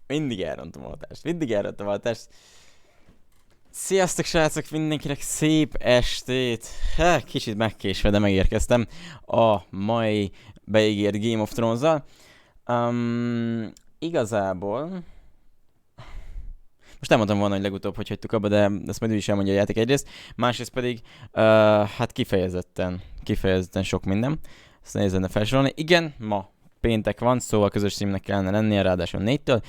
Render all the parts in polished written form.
Mindig elrontom a hatást. Sziasztok srácok, mindenkinek szép estét! Kicsit megkésve, de megérkeztem a mai beígért Game of Thrones-zal. Igazából... Most nem mondtam volna, hogy legutóbb hogy hagytuk abba, de ezt majd ő is elmondja a játék egyrészt. Másrészt pedig, hát kifejezetten sok minden. Ezt nehéz lenne felsorolni. Igen, ma péntek van, szóval közös streamnek kellene lennie, ráadásul 4-től.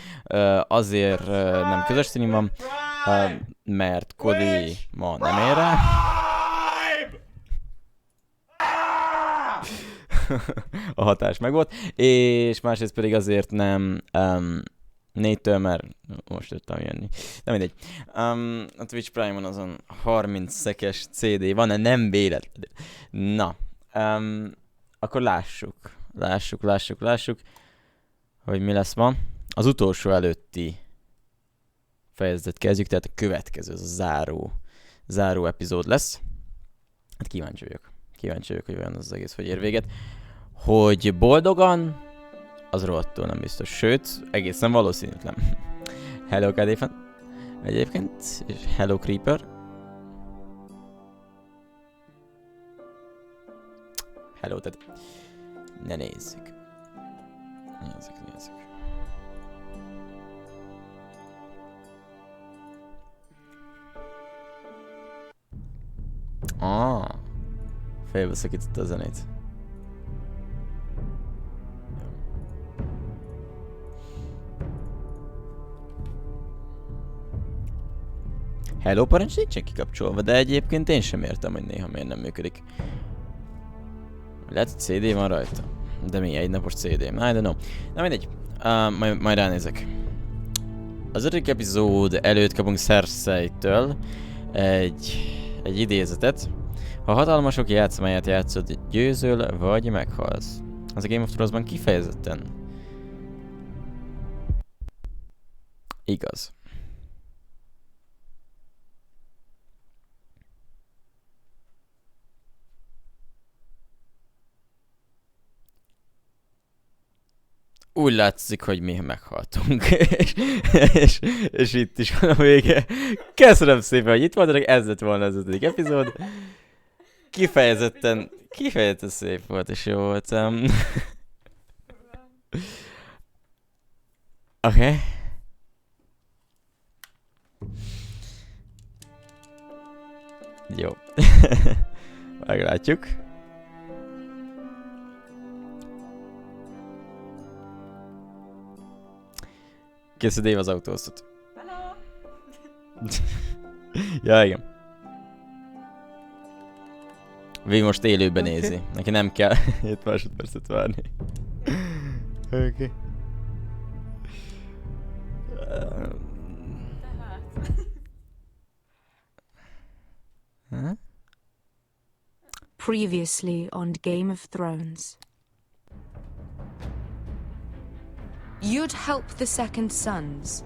Azért nem közös stream van, mert Cody ma nem ér rá. A hatás megvolt. És másrészt pedig azért nem 4-től, mert most jöttem jönni. Nem mindegy. A Twitch Prime-on azon 30 szekes CD van, nem véletlenül. Na, akkor lássuk, hogy mi lesz ma. Az utolsó előtti fejezetet kezdjük, tehát a következő, az a záró epizód lesz. Hát kíváncsi vagyok, hogy olyan az egész, hogy ér véget. Hogy boldogan, az rohadtul nem biztos, sőt, egészen valószínűtlen. Hello Kadéfen, egyébként, és hello Creeper. Hello, tehát ne nézzük. Nézzük. Félbeszakította a zenét. Hello parancs nincsen kikapcsolva, de egyébként én sem értem, hogy néha miért nem működik. Lehet, hogy CD van rajta. De mi? Egy napos CD? I don't know. Na mindegy. Majd ránézek. Az 5. epizód előtt kapunk Cersei-től egy idézetet. Ha hatalmasok játszmáját játszod, győzöl, vagy meghalsz. Az a Game of Thrones-ban kifejezetten igaz. Úgy látszik, hogy mi meghaltunk. és itt is van a vége. Köszönöm szépen, hogy itt voltatok, ez lett volna az 5. epizód. Kifejezetten szép volt és jó volt. Oké. Jó. Meglátjuk. Készül Dave az autóztat. Hello! Ja, igen. Végül most élőben nézi. Neki nem kell 7 másodpercet várni. Oké. Previously on Game of Thrones. You'd help the Second Sons.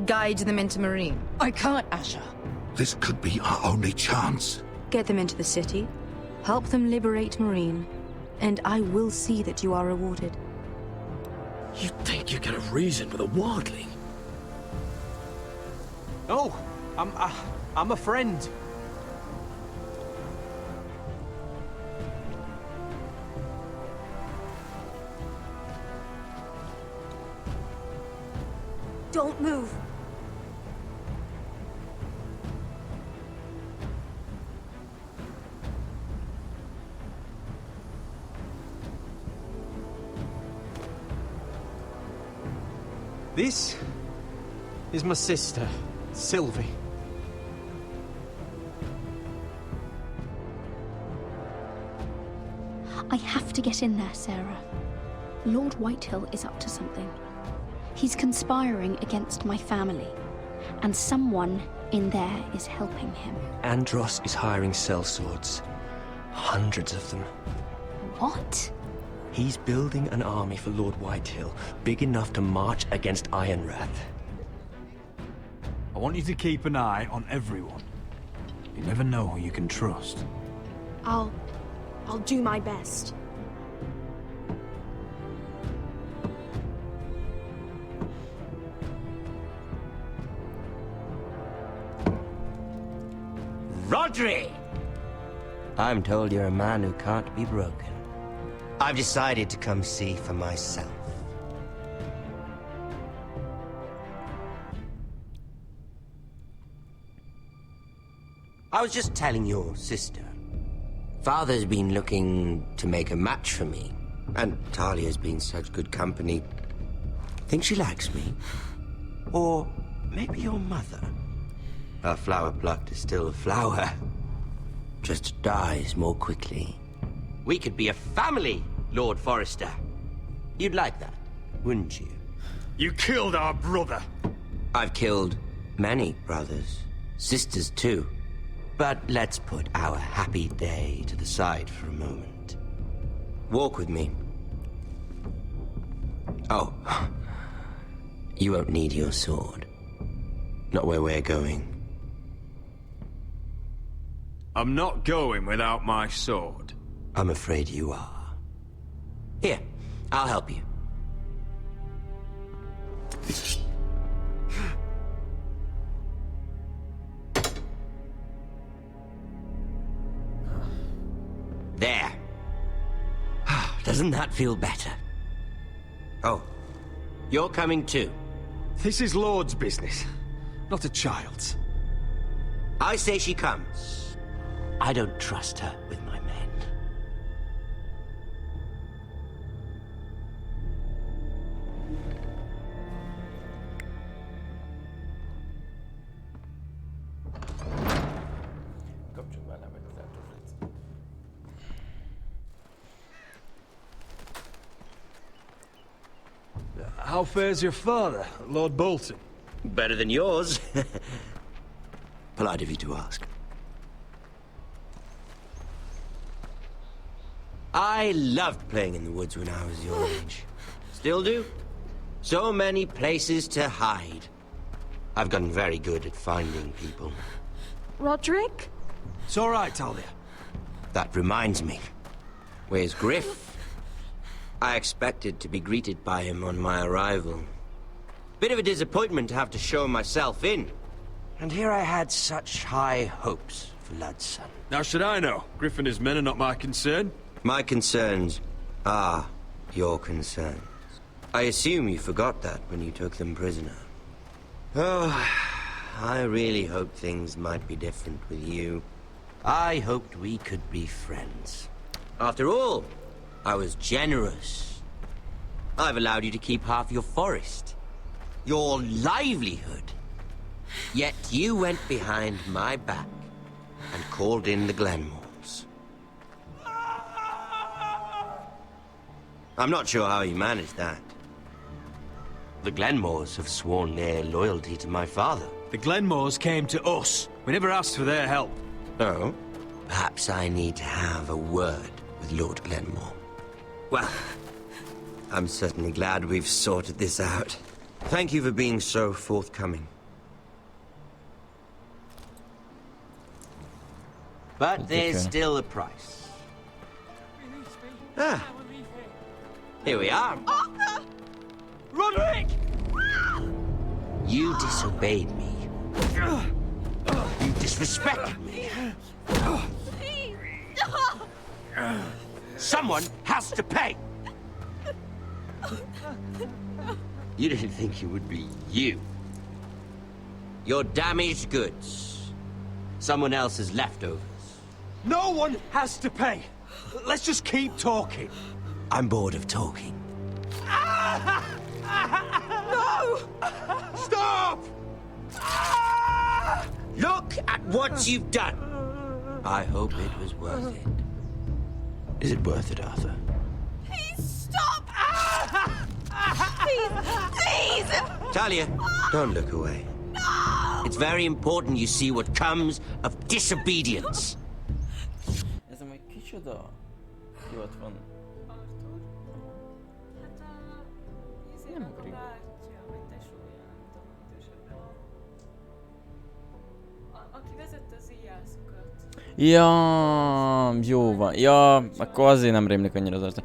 Guide them into Meereen. I can't, Asher. This could be our only chance. Get them into the city. Help them liberate Meereen. And I will see that you are rewarded. You think you get a reason with a wardling? Oh, I'm a friend. Don't move. This is my sister, Sylvie. I have to get in there, Sarah. Lord Whitehill is up to something. He's conspiring against my family, and someone in there is helping him. Andros is hiring sellswords. Hundreds of them. What? He's building an army for Lord Whitehill, big enough to march against Ironrath. I want you to keep an eye on everyone. You never know who you can trust. I'll do my best. Rodrik! I'm told you're a man who can't be broken. I've decided to come see for myself. I was just telling your sister. Father's been looking to make a match for me. And Talia's been such good company. Think she likes me? Or maybe your mother? A flower plucked is still a flower. Just dies more quickly. We could be a family, Lord Forrester. You'd like that, wouldn't you? You killed our brother. I've killed many brothers. Sisters too. But let's put our happy day to the side for a moment. Walk with me. Oh. You won't need your sword. Not where we're going. I'm not going without my sword. I'm afraid you are. Here, I'll help you. There. Doesn't that feel better? Oh, you're coming too. This is Lord's business, not a child's. I say she comes. I don't trust her with my men. How fares your father, Lord Bolton? Better than yours. Polite of you to ask. I loved playing in the woods when I was your age. Still do. So many places to hide. I've gotten very good at finding people. Rodrik? It's all right, Talia. That reminds me. Where's Griff? I expected to be greeted by him on my arrival. Bit of a disappointment to have to show myself in. And here I had such high hopes for Lud's son. Now should I know? Griff and his men are not my concern. My concerns are your concerns. I assume you forgot that when you took them prisoner. Oh, I really hoped things might be different with you. I hoped we could be friends. After all, I was generous. I've allowed you to keep half your forest. Your livelihood. Yet you went behind my back and called in the Glenmores. I'm not sure how you managed that. The Glenmores have sworn their loyalty to my father. The Glenmores came to us. We never asked for their help. Oh? Perhaps I need to have a word with Lord Glenmore. Well, I'm certainly glad we've sorted this out. Thank you for being so forthcoming. But there's still a price. Ah. Here we are. Arthur! Rodrik! You disobeyed me. You disrespected me. Please! Someone has to pay! You didn't think it would be you. Your damaged goods. Someone else's leftovers. No one has to pay. Let's just keep talking. I'm bored of talking. No! Stop! Look at what you've done! I hope it was worth it. Is it worth it, Arthur? Please stop! Please! Please! Talia, don't look away. No! It's very important you see what comes of disobedience. Ez amúgy kicsoda? Ki ott van? Nem ugrik. Ja, jó van. Ja, akkor azért nem rémlik annyira az arca.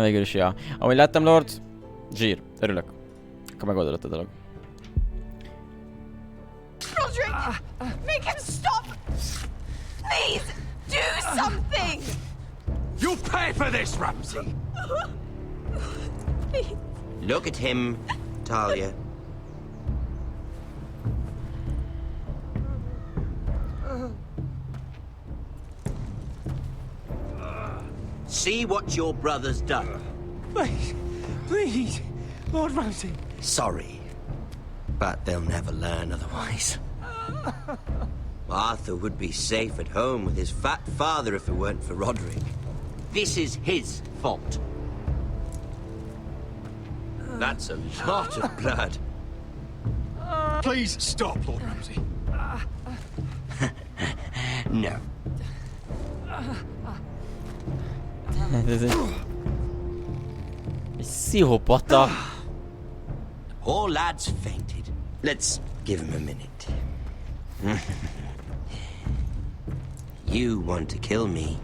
Végül is, ja. Ahogy láttam, Lord, zsír. Örülök. Akkor megoldott a dolog. Make him stop! Please, do something! You'll pay for this, Ramsay! Please. Look at him, Talia. See what your brother's done. Please, please, Lord Ramsay. Sorry, but they'll never learn otherwise. Arthur would be safe at home with his fat father if it weren't for Rodrik. This is his fault. That's a lot of blood. Please stop, Lord Ramsay. No. Ez egy pszichopata. Poor lad's fainted. Let's give him a minute. You want to kill me,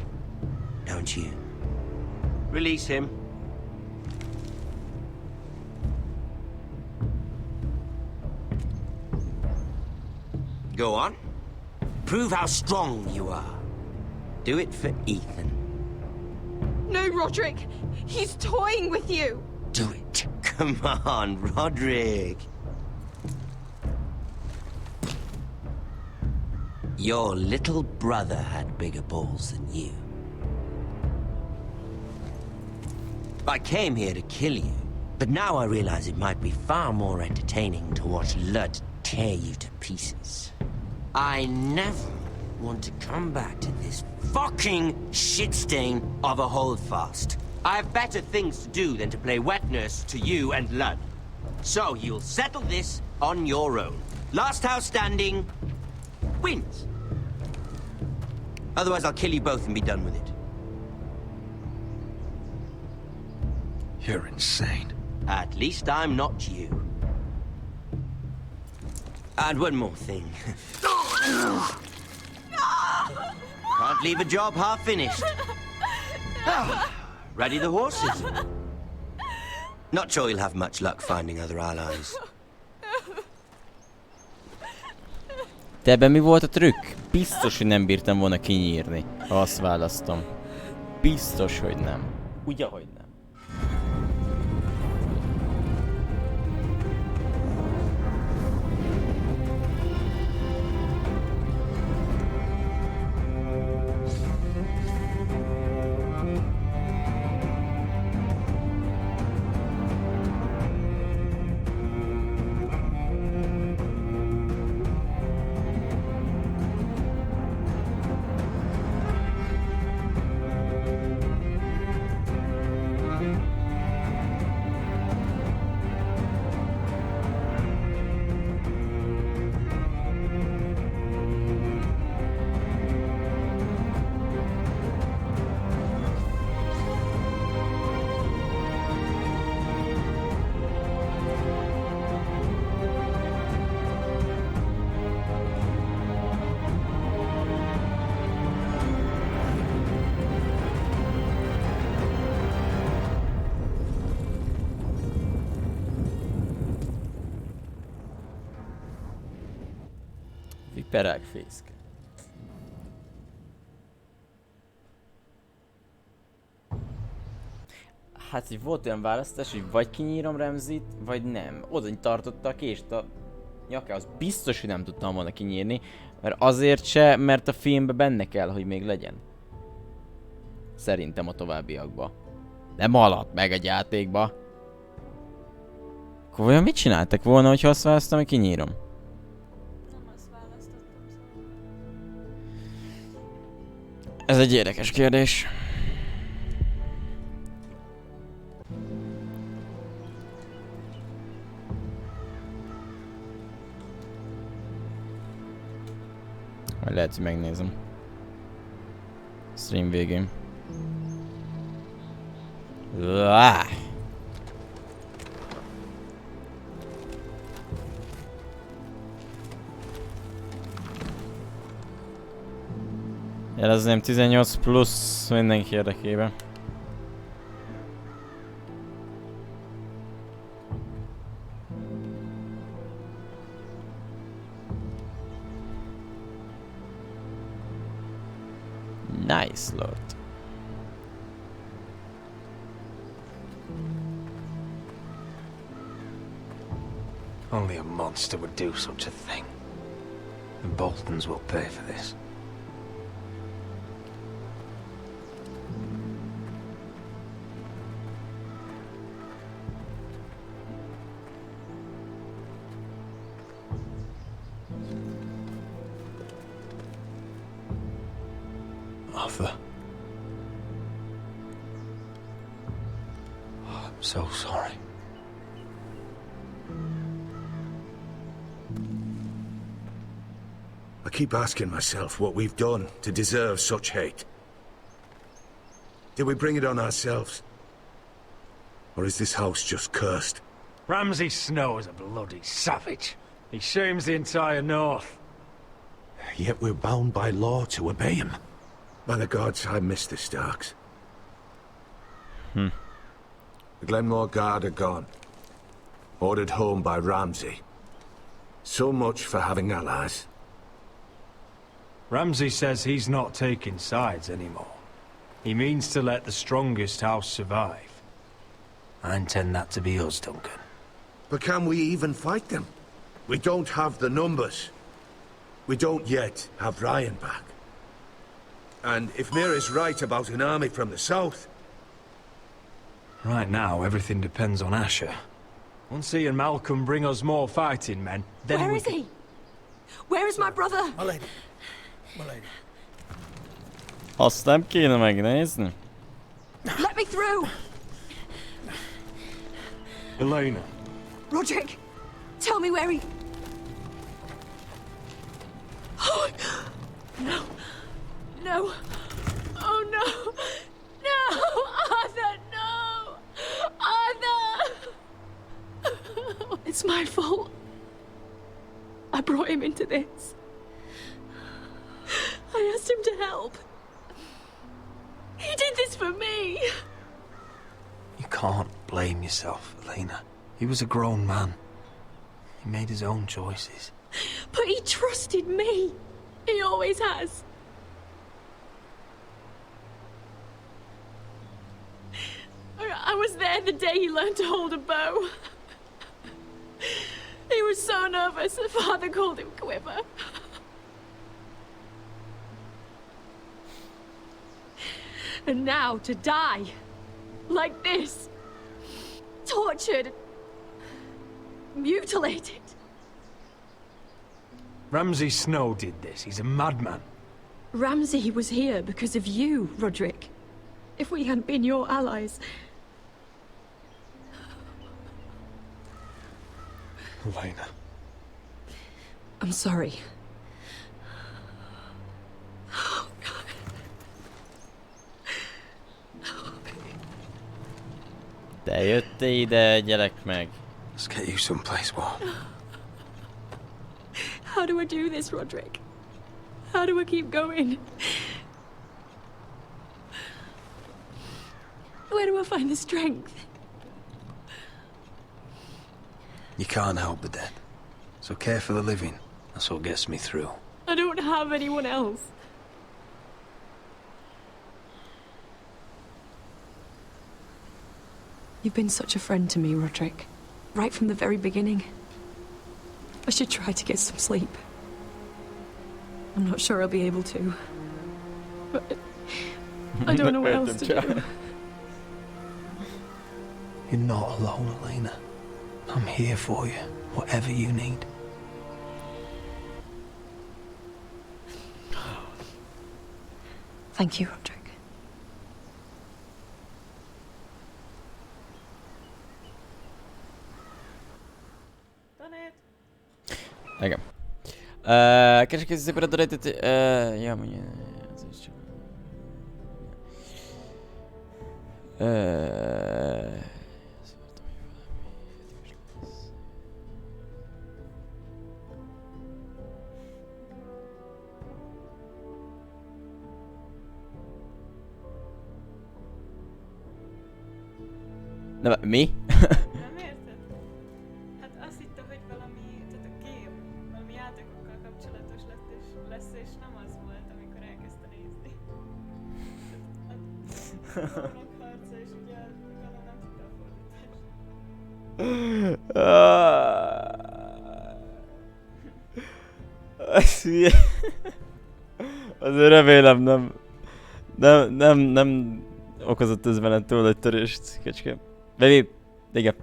don't you? Release him. Go on. Prove how strong you are. Do it for Ethan. No, Rodrik! He's toying with you! Do it. Come on, Rodrik. Your little brother had bigger balls than you. I came here to kill you, but now I realize it might be far more entertaining to watch Lud tear you to pieces. I never want to come back to this fucking shit stain of a holdfast. I have better things to do than to play wet nurse to you and Lud. So you'll settle this on your own. Last house standing wins. Otherwise I'll kill you both and be done with it. You're insane. At least I'm not you. And one more thing. Can't leave a job half finished. Ready the horses? Not sure you'll have much luck finding other allies. De ebben mi volt a trükk? Biztos, hogy nem bírtam volna kinyírni, ha azt választom. Biztos, hogy nem. Ugye, hogy nem. Viperágfészke. Hát, hogy volt olyan választás, hogy vagy kinyírom Ramsayt, vagy nem. Oda tartotta a kést a nyakához. Biztos, hogy nem tudtam volna kinyírni, mert azért se, mert a filmben benne kell, hogy még legyen. Szerintem a továbbiakban. Nem haladt meg egy játékba. Akkor olyan mit csináltak volna, hogyha azt választom, hogy kinyírom? Ez egy érdekes kérdés. Majd lehet, hogy megnézem. Stream végén. Jelezném 18 plusz mindenki érdekében. Nice, Lord. Only a monster would do such a thing. The Boltons will pay for this. Arthur. Oh, I'm so sorry. I keep asking myself what we've done to deserve such hate. Did we bring it on ourselves? Or is this house just cursed? Ramsay Snow is a bloody savage. He shames the entire North. Yet we're bound by law to obey him. By the gods, I miss the Starks. The Glenmore Guard are gone. Ordered home by Ramsay. So much for having allies. Ramsay says he's not taking sides anymore. He means to let the strongest house survive. I intend that to be us, Duncan. But can we even fight them? We don't have the numbers. We don't yet have Ryan back. And if Mira's right about an army from the south... Right now, everything depends on Asher. Once he and Malcolm bring us more fighting men, then Where is he? Where is my brother? My lady. My lady. Hastam kéne megnézni. Let me through! Elena. Rodrik, tell me where he... Oh, no. No. Oh, no. No! Arthur, no! Arthur! It's my fault. I brought him into this. I asked him to help. He did this for me. You can't blame yourself, Elena. He was a grown man. He made his own choices. But he trusted me. He always has. I was there the day he learned to hold a bow. He was so nervous, Father called him Quiver. And now to die, like this, tortured, mutilated. Ramsay Snow did this. He's a madman. Ramsay was here because of you, Rodrik. If we hadn't been your allies... Elena. I'm sorry. Te jöttél ide, gyerek meg. Let's get you someplace warm. How do I do this, Rodrik? How do I keep going? Where do I find the strength? You can't help the dead. So care for the living. That's what gets me through. I don't have anyone else. You've been such a friend to me, Rodrik. Right from the very beginning. I should try to get some sleep. I'm not sure I'll be able to. But I don't know what else to do. You're not alone, Elena. I'm here for you, whatever you need. Thank you, Rodrik. Igen. Kereskedj szépen a donatet. Ja, mondja. Ez is csak. Na, mi? Nem érted? Hát azt hittem, hogy valami, tehát a kép, valami játékokkal kapcsolatos lett és lesz, és nem az volt, amikor elkezdte nézni. Megharca, és ugye utána nem tudta fordítani. Azért remélem nem okozott ez velem túl nagy törést, kecske. Baby, igen.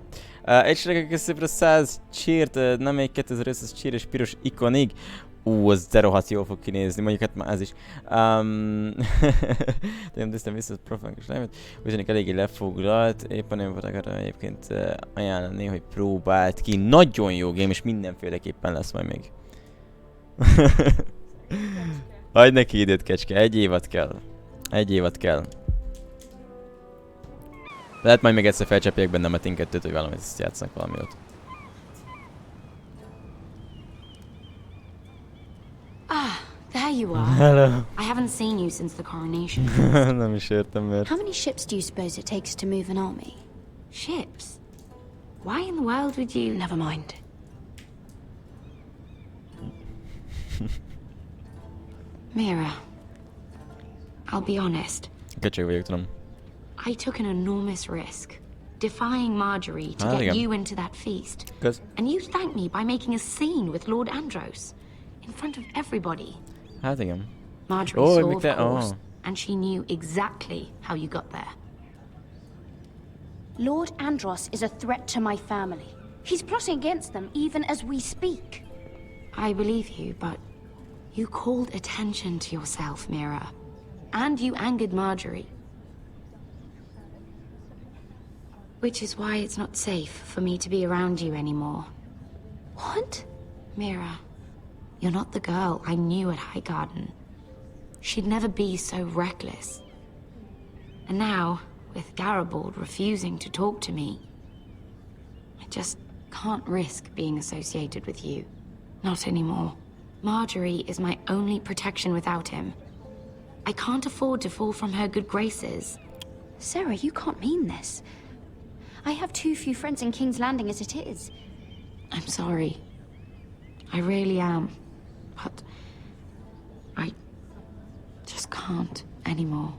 Egységek köszönöm 100 cheert, nem egy 2500 cheer és piros ikonig. Az de rohadt jól fog kinézni, mondjuk hát már ez is. Nem tisztem vissza a profilunk lemet. Úgy tűnik eléggé lefoglalt, éppen én voltak arra egyébként ajánlani, hogy próbált ki. Nagyon jó game, és mindenféleképpen lesz majd még. Hagyd neki időt, kecske, 1 évad kell. 1 évad kell. Lehet majd még egyszer felcsapják benne a minket, hogy valamit ezt játszanak valami ott. Ah, there you are. Hello. I haven't seen you since the coronation. Nem is értem miért. How many ships do you suppose it takes to move an army? Ships? Why in the world would you... Never mind. Mira, I'll be honest. Kecseg vagyok, tudom. I took an enormous risk, defying Marjorie to get you into that feast. And you thanked me by making a scene with Lord Andros, in front of everybody. Hát igen. Marjorie saw, of course, and she knew exactly how you got there. Lord Andros is a threat to my family. He's plotting against them even as we speak. I believe you, but you called attention to yourself, Mira. And you angered Marjorie. Which is why it's not safe for me to be around you anymore. What? Mira, you're not the girl I knew at Highgarden. She'd never be so reckless. And now, with Garibald refusing to talk to me, I just can't risk being associated with you. Not anymore. Marjorie is my only protection without him. I can't afford to fall from her good graces. Sarah, you can't mean this. I have too few friends in King's Landing as it is. I'm sorry. I really am. But I just can't anymore.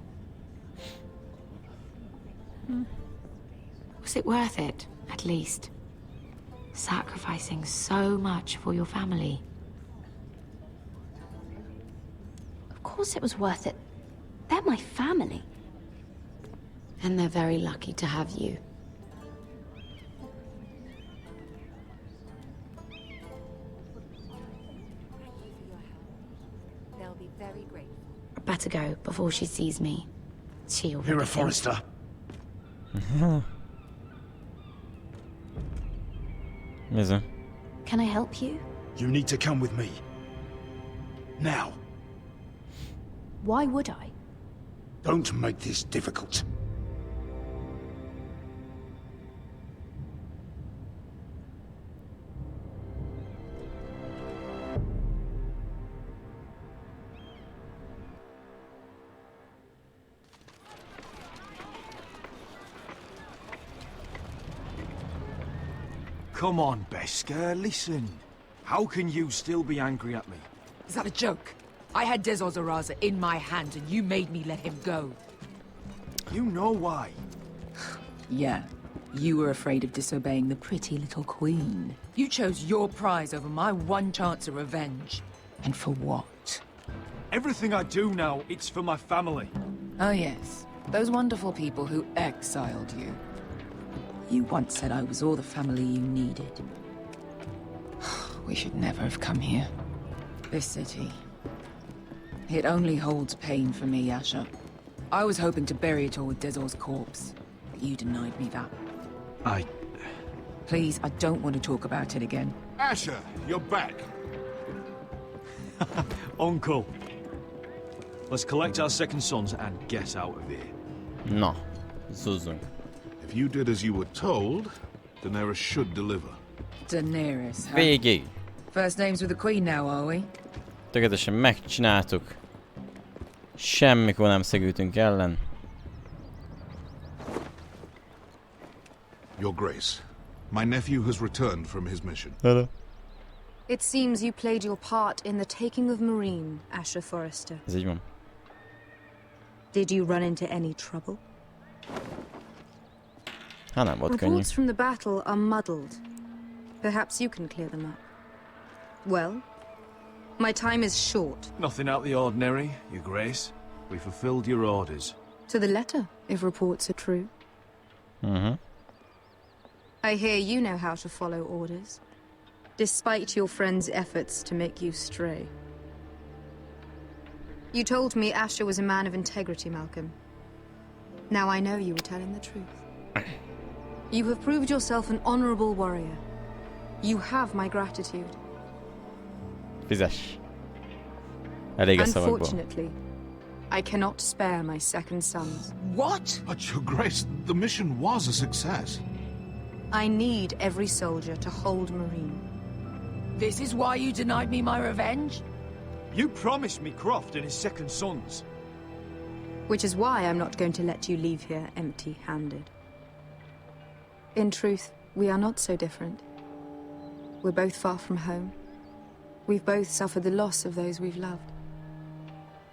Was it worth it, at least? Sacrificing so much for your family. Of course it was worth it. They're my family. And they're very lucky to have you. They'll be very grateful. I better go before she sees me. She'll Mira Forrester. Can I help you? You need to come with me. Now. Why would I? Don't make this difficult. Come on, Beskar, listen. How can you still be angry at me? Is that a joke? I had Dezor Zaraza in my hand and you made me let him go. You know why. Yeah, you were afraid of disobeying the pretty little queen. You chose your prize over my one chance of revenge. And for what? Everything I do now, it's for my family. Oh yes, those wonderful people who exiled you. You once said I was all the family you needed. We should never have come here. This city. It only holds pain for me, Asher. I was hoping to bury it all with Dezor's corpse, but you denied me that. Please, I don't want to talk about it again. Asher, you're back. Uncle. Let's collect our second sons and get out of here. No. Zuzunk. If you did as you were told, Daenerys should deliver. Daenerys, huh? Végig. First names with the queen now, are we? Tökéletesen megcsináltuk. Semmikor nem szegültünk ellen. Your Grace, my nephew has returned from his mission. Hello. It seems you played your part in the taking of Meereen, Asher Forrester. Ez így van. Did you run into any trouble? Hát nem volt könnyű. Reports from the battle are muddled. Perhaps you can clear them up. Well, my time is short. Nothing out of the ordinary, Your Grace. We fulfilled your orders. To the letter, if reports are true. Mm-hmm. I hear you know how to follow orders, despite your friend's efforts to make you stray. You told me Asher was a man of integrity, Malcolm. Now I know you were telling the truth. You have proved yourself an honorable warrior. You have my gratitude. Fizes. Elég a szavakból. Unfortunately, I cannot spare my second sons. What? But Your Grace, the mission was a success. I need every soldier to hold Meereen. This is why you denied me my revenge? You promised me Croft and his second sons. Which is why I'm not going to let you leave here empty-handed. In truth, we are not so different. We're both far from home. We've both suffered the loss of those we've loved.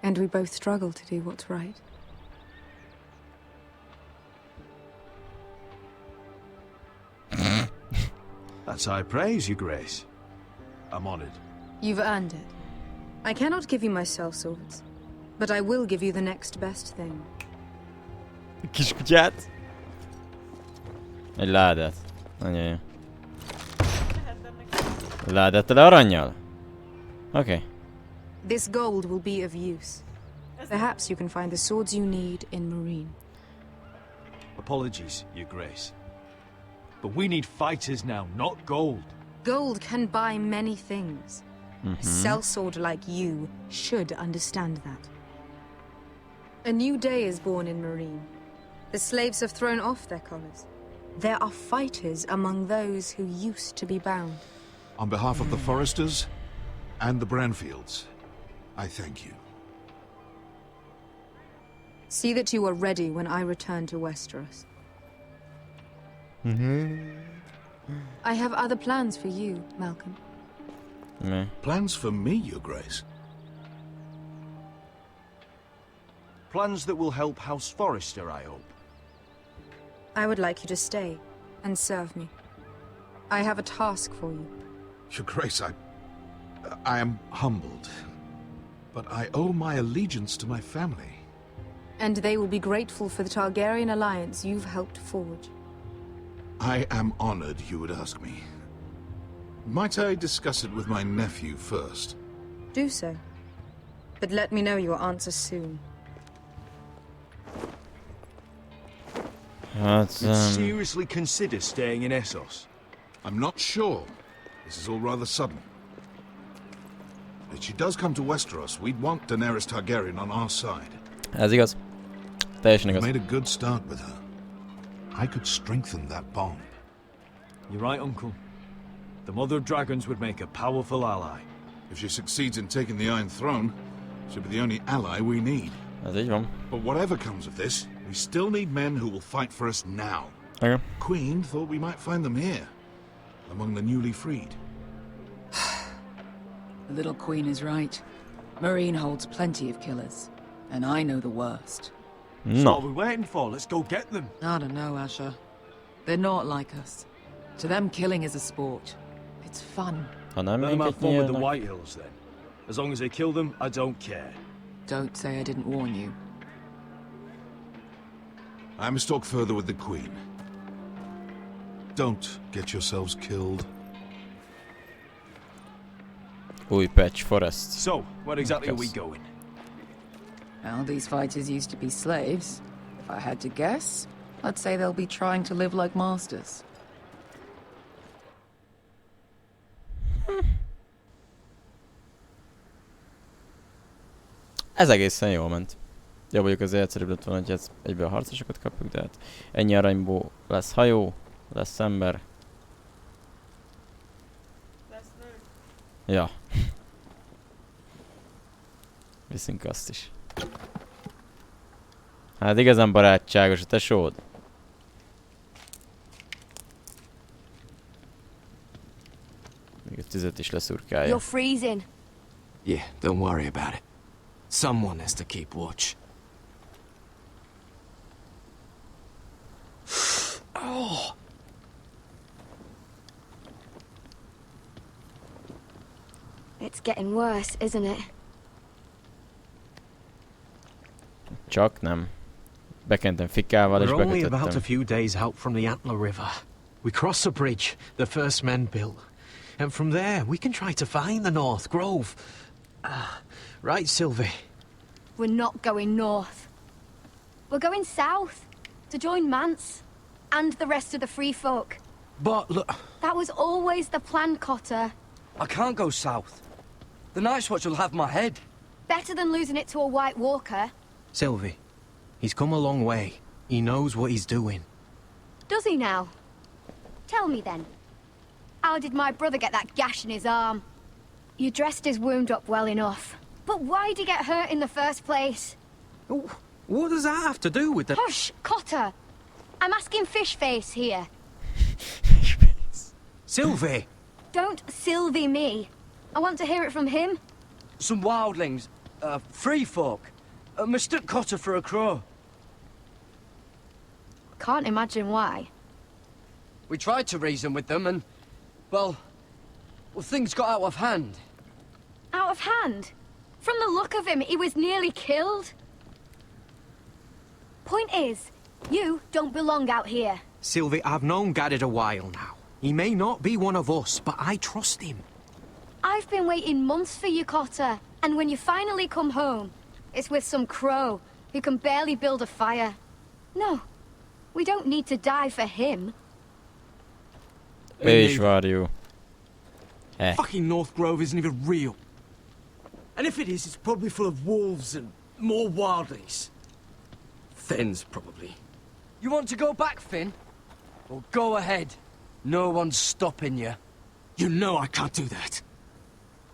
And we both struggle to do what's right. That's high praise, Your Grace. I'm honored. You've earned it. I cannot give you my sellswords, but I will give you the next best thing. Kis kutyát? Egy ládát. Nagyon jó. Ládát tele arannyal? Okay. This gold will be of use. Perhaps you can find the swords you need in Meereen. Apologies, Your Grace. But we need fighters now, not gold. Gold can buy many things. A sellsword like you should understand that. A new day is born in Meereen. The slaves have thrown off their collars. There are fighters among those who used to be bound. On behalf of the Foresters and the Branfields, I thank you. See that you are ready when I return to Westeros. I have other plans for you, Malcolm. Plans for me, Your Grace? Plans that will help House Forrester, I hope. I would like you to stay and serve me. I have a task for you. Your Grace, I am humbled, but I owe my allegiance to my family. And they will be grateful for the Targaryen alliance you've helped forge. I am honored you would ask me. Might I discuss it with my nephew first? Do so. But let me know your answer soon. Seriously consider staying in Essos? I'm not sure. This is all rather sudden. If she does come to Westeros, we'd want Daenerys Targaryen on our side. Ez igaz. Teljesen igaz. We've made a good start with her. I could strengthen that bond. You're right, Uncle. The Mother of Dragons would make a powerful ally. If she succeeds in taking the Iron Throne, she'll be the only ally we need. Ez így van. But whatever comes of this, we still need men who will fight for us now. Okay. Queen thought we might find them here, among the newly freed. The little queen is right. Meereen holds plenty of killers, and I know the worst. So what are we waiting for? Let's go get them. I don't know, Asher. They're not like us. To them, killing is a sport. It's fun. Ha nem Let them have minket fun with the nyílnak. White Hills then. As long as they kill them, I don't care. Don't say I didn't warn you. I must talk further with the Queen. Don't get yourselves killed. Új patch, Forest. So, where exactly are we going? Well, these fighters used to be slaves. If I had to guess, I'd say they'll be trying to live like masters. Ez egészen jól ment. Jó, mondjuk azért egyszerűbb lett volna, hogy ez egyből a harcosokat kapjuk, de hát ennyi aranyból lesz hajó, lesz ember. Lesz nő. Ja. Viszünk azt is. Hát igazán barátságos a tesód. Még a tüzet is leszurkálja. You're freezing. Yeah, don't worry about it. Someone has to keep watch. It's getting worse, isn't it? Csak nem. Bekentem fikával és We're only about a bekötöttem. few days out from the Antler River. We cross a bridge the first men built. And from there, we can try to find the North Grove. Right, Sylvie? We're not going north. We're going south to join Mance and the rest of the free folk. But look... That was always the plan, Cotter. I can't go south. The Night's Watch will have my head. Better than losing it to a White Walker. Sylvie, he's come a long way. He knows what he's doing. Does he now? Tell me then. How did my brother get that gash in his arm? You dressed his wound up well enough. But why'd he get hurt in the first place? What does that have to do with the... Hush, Cotter! I'm asking Fishface here. Sylvie! Don't Sylvie me. I want to hear it from him. Some wildlings, free folk, mistook Cotter for a crow. Can't imagine why. We tried to reason with them and, well, things got out of hand. Out of hand? From the look of him, he was nearly killed. Point is, you don't belong out here. Sylvie, I've known Gared a while now. He may not be one of us, but I trust him. I've been waiting months for you, Cotter. And when you finally come home, it's with some crow who can barely build a fire. No, we don't need to die for him. És várjuk. Fucking North Grove isn't even real. And if it is, it's probably full of wolves and more wildlings. Thens, probably. You want to go back, Finn? Well, go ahead. No one's stopping you. You know I can't do that.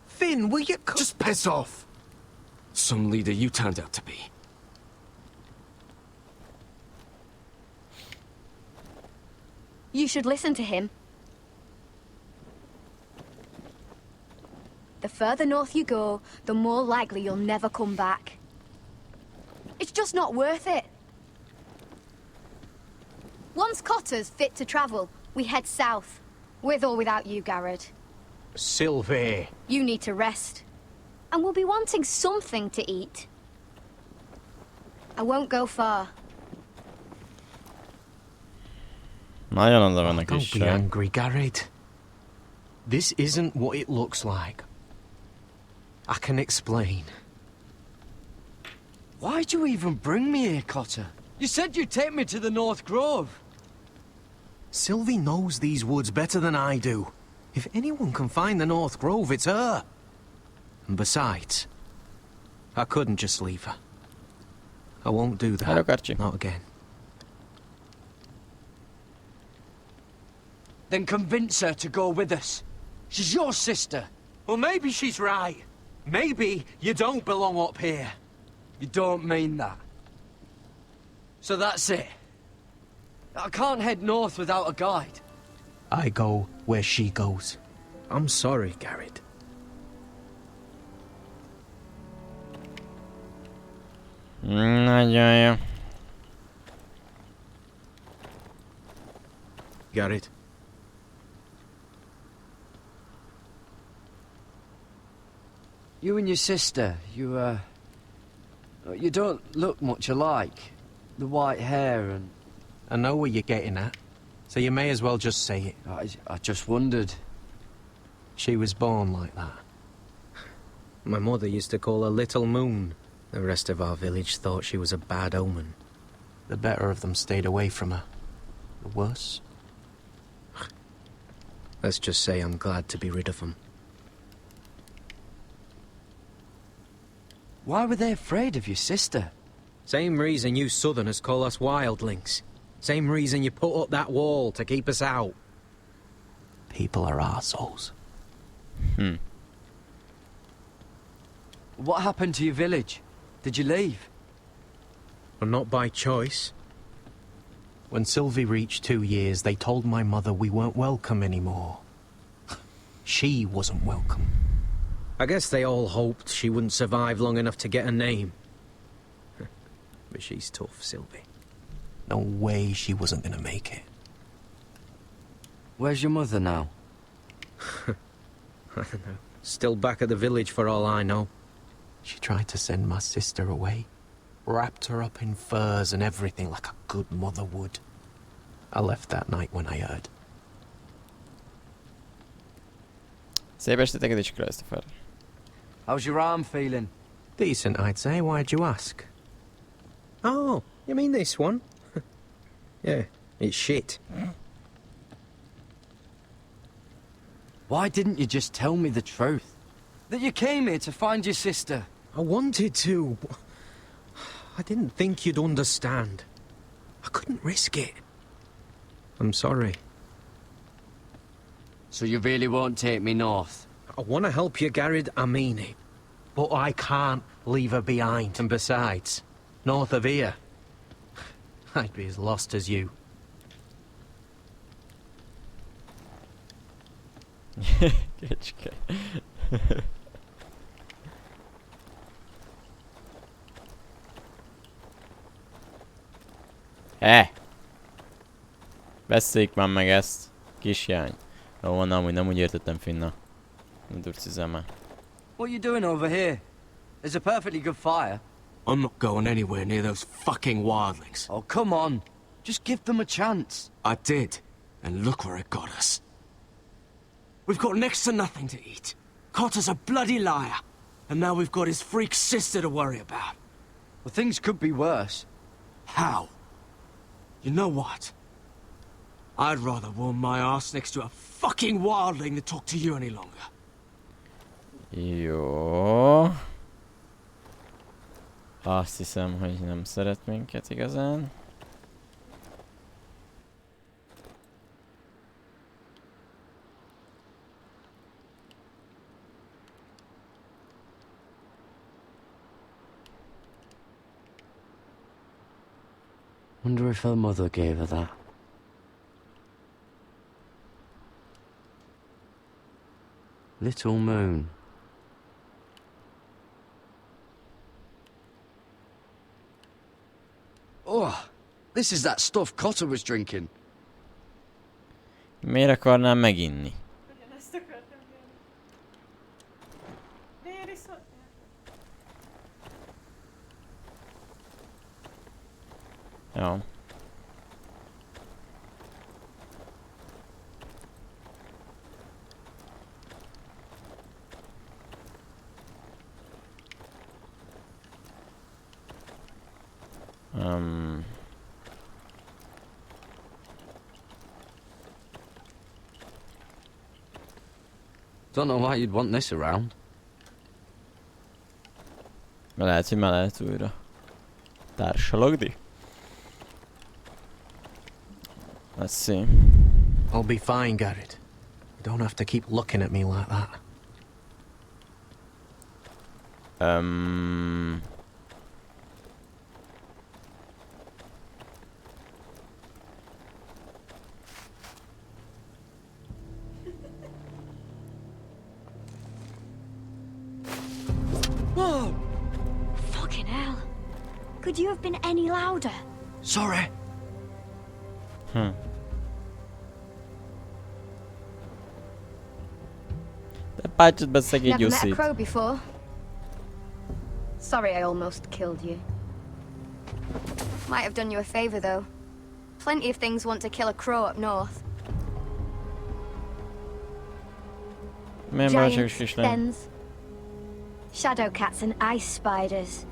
Finn, will you... Just piss off. Some leader you turned out to be. You should listen to him. The further north you go, the more likely you'll never come back. It's just not worth it. Once Cotter's fit to travel, we head south. With or without you, Gared. Sylvie. You need to rest. And we'll be wanting something to eat. I won't go far. Nagyon oda van a kis Don't be angry, Gared. This isn't what it looks like. I can explain. Why'd you even bring me here, Cotter? You said you'd take me to the North Grove. Sylvie knows these woods better than I do. If anyone can find the North Grove, it's her. And besides, I couldn't just leave her. I won't do that. Hello, Archie. Not again. Then convince her to go with us. She's your sister. Well, maybe she's right. Maybe you don't belong up here. You don't mean that. So that's it. I can't head north without a guide. I go where she goes. I'm sorry, Gared. Nagyon jó. Gared. You and your sister, you don't look much alike. The white hair and... I know where you're getting at, so you may as well just say it. I just wondered. She was born like that. My mother used to call her Little Moon. The rest of our village thought she was a bad omen. The better of them stayed away from her. The worse? Let's just say I'm glad to be rid of them. Why were they afraid of your sister? Same reason you Southerners call us wildlings. Same reason you put up that wall to keep us out. People are arseholes. What happened to your village? Did you leave? Well, not by choice. When Sylvie reached 2 years, they told my mother we weren't welcome anymore. She wasn't welcome. I guess they all hoped she wouldn't survive long enough to get a name. But she's tough, Sylvie. No way she wasn't gonna make it. Where's your mother now? I don't know. Still back at the village for all I know. She tried to send my sister away. Wrapped her up in furs and everything like a good mother would. I left that night when I heard. Szép estét, és Christopher. How's your arm feeling? Decent, I'd say. Why'd you ask? Oh, you mean this one? Yeah, it's shit. Why didn't you just tell me the truth? That you came here to find your sister? I wanted to. I didn't think you'd understand. I couldn't risk it. I'm sorry. So you really won't take me north? I want to help you, Gared, I mean it. But I can't leave her behind. And besides, north of here, I'd be as lost as you. Kecske. Beszéljük már meg ezt, kisjány. Jó van, amúgy nem úgy értettem, Finna. Nem durcizem már. What are you doing over here? There's a perfectly good fire. I'm not going anywhere near those fucking wildlings. Oh, come on. Just give them a chance. I did, and look where it got us. We've got next to nothing to eat. Cotter's a bloody liar. And now we've got his freak sister to worry about. Well, things could be worse. How? You know what? I'd rather warm my ass next to a fucking wildling than talk to you any longer. Jó. Azt hiszem, hogy nem szeret minket igazán. Wonder if her mother gave her that. Little moon. Oh, this is that stuff Cotter was drinking. Miért akarnám meginni? Ugyanezt akartam jönni. Miért iszol? Jó. Don't know why you'd want this around. Lehet, hogy már lehet újra társalogni. Let's see. I'll be fine, Gared. You don't have to keep looking at me like that. Whoa! Fucking hell. Could you have been any louder? Sorry. Pácsot be szegény Never met a Jussit. crow before. Sorry I almost killed you. Might have done you a favor though. Plenty of things want to kill a crow up north. Milyen másik kislány? Thens, shadow cats and ice spiders.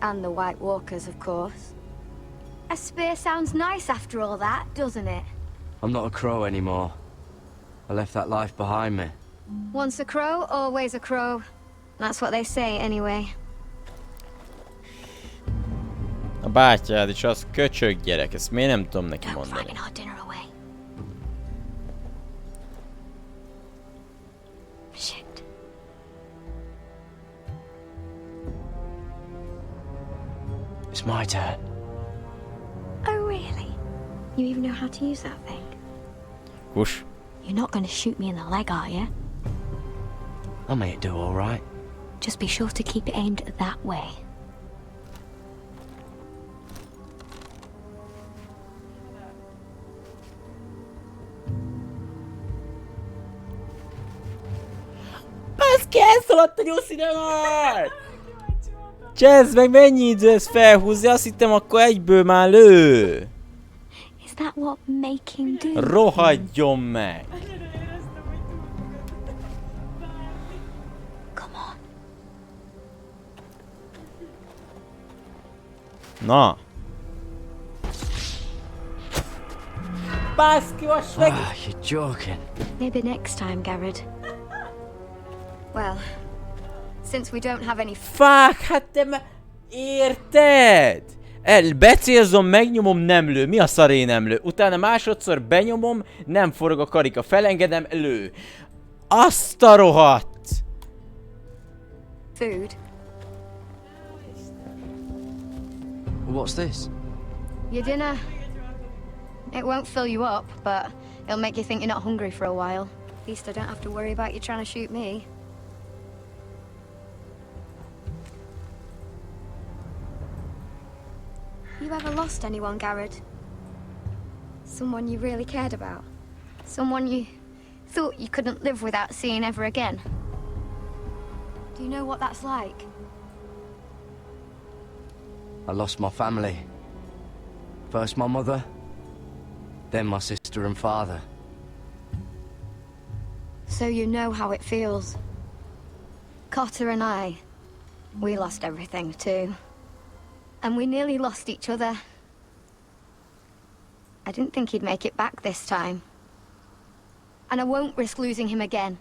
And the White Walkers, of course. A spear sounds nice after all that, doesn't it? I'm not a crow anymore. I left that life behind me. Once a crow, always a crow. That's what they say, anyway. A bátyád is az köcsög gyerek, ezt miért nem tudom neki mondani? Frighten our dinner away. Shit. It's my turn. Oh, really? You even know how to use that thing? Kus. You're not going to shoot me in the leg, are you? I may do all right. Just be sure to keep it aimed that way. Baszki, elszaladt a nyuszidemet! Csezd meg, mennyi idő ez felhúzni? Azt hittem, akkor egyből már lő! Is that what making do? Rohadjon meg! Come on. Na! Baszki, most meg! You're joking. Maybe next time, Gared. Well, since we don't have any... Fuck, hát te érted? Becélzom, megnyomom, nem lő. Mi a szaré nem lő? Utána másodszor benyomom, nem forog a karika. Felengedem, lő. Azt a rohadt! Food. What's this? Your dinner. It won't fill you up, but it'll make you think you're not hungry for a while. At least I don't have to worry about you trying to shoot me. You ever lost anyone, Gared? Someone you really cared about? Someone you thought you couldn't live without seeing ever again? Do you know what that's like? I lost my family. First my mother, then my sister and father. So you know how it feels. Cotter and I, we lost everything too. And we nearly lost each other. I didn't think he'd make it back this time. And I won't risk losing him again.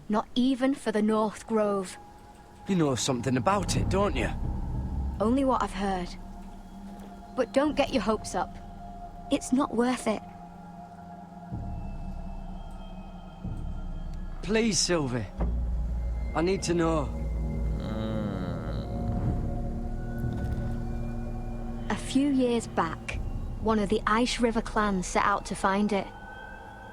Not even for the North Grove. You know something about it, don't you? Only what I've heard. But don't get your hopes up. It's not worth it. Please, Sylvie. I need to know. A few years back, one of the Ice River clans set out to find it.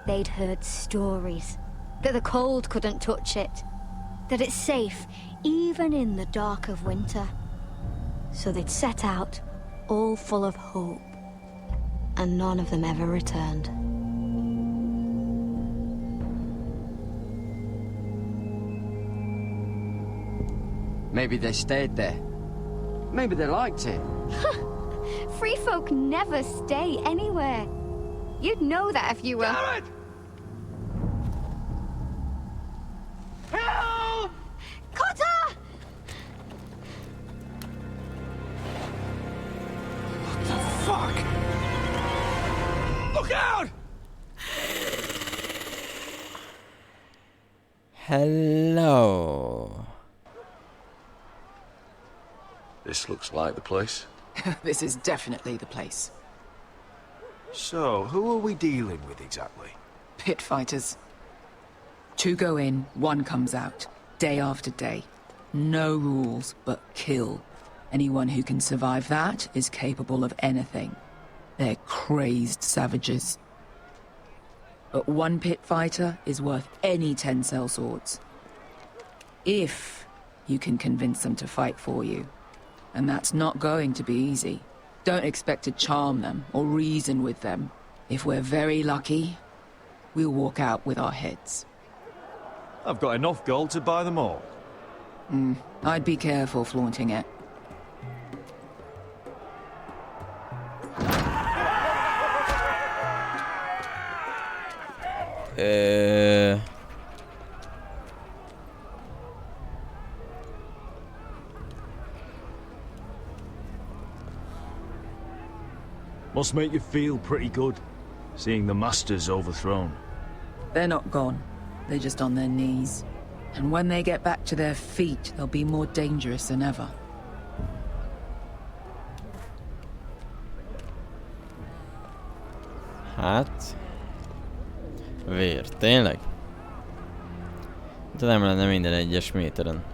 They'd heard stories that the cold couldn't touch it, that it's safe even in the dark of winter. So they'd set out, all full of hope, and none of them ever returned. Maybe they stayed there. Maybe they liked it. Free folk never stay anywhere. You'd know that if you were... Gared! Help! Cotter! What the fuck? Look out! Hello. This looks like the place. This is definitely the place. So, who are we dealing with exactly? Pit fighters. 2 go in, 1 comes out. Day after day. No rules, but kill. Anyone who can survive that is capable of anything. They're crazed savages. But 1 pit fighter is worth any 10 sellswords. If you can convince them to fight for you. And that's not going to be easy. Don't expect to charm them or reason with them. If we're very lucky, we'll walk out with our heads. I've got enough gold to buy them all. I'd be careful flaunting it. Must make you feel pretty good, seeing the Masters overthrown. They're not gone. They're just on their knees. And when they get back to their feet, they'll be more dangerous than ever. Hát... Vér, tényleg? De nem lenne minden egyes méteren.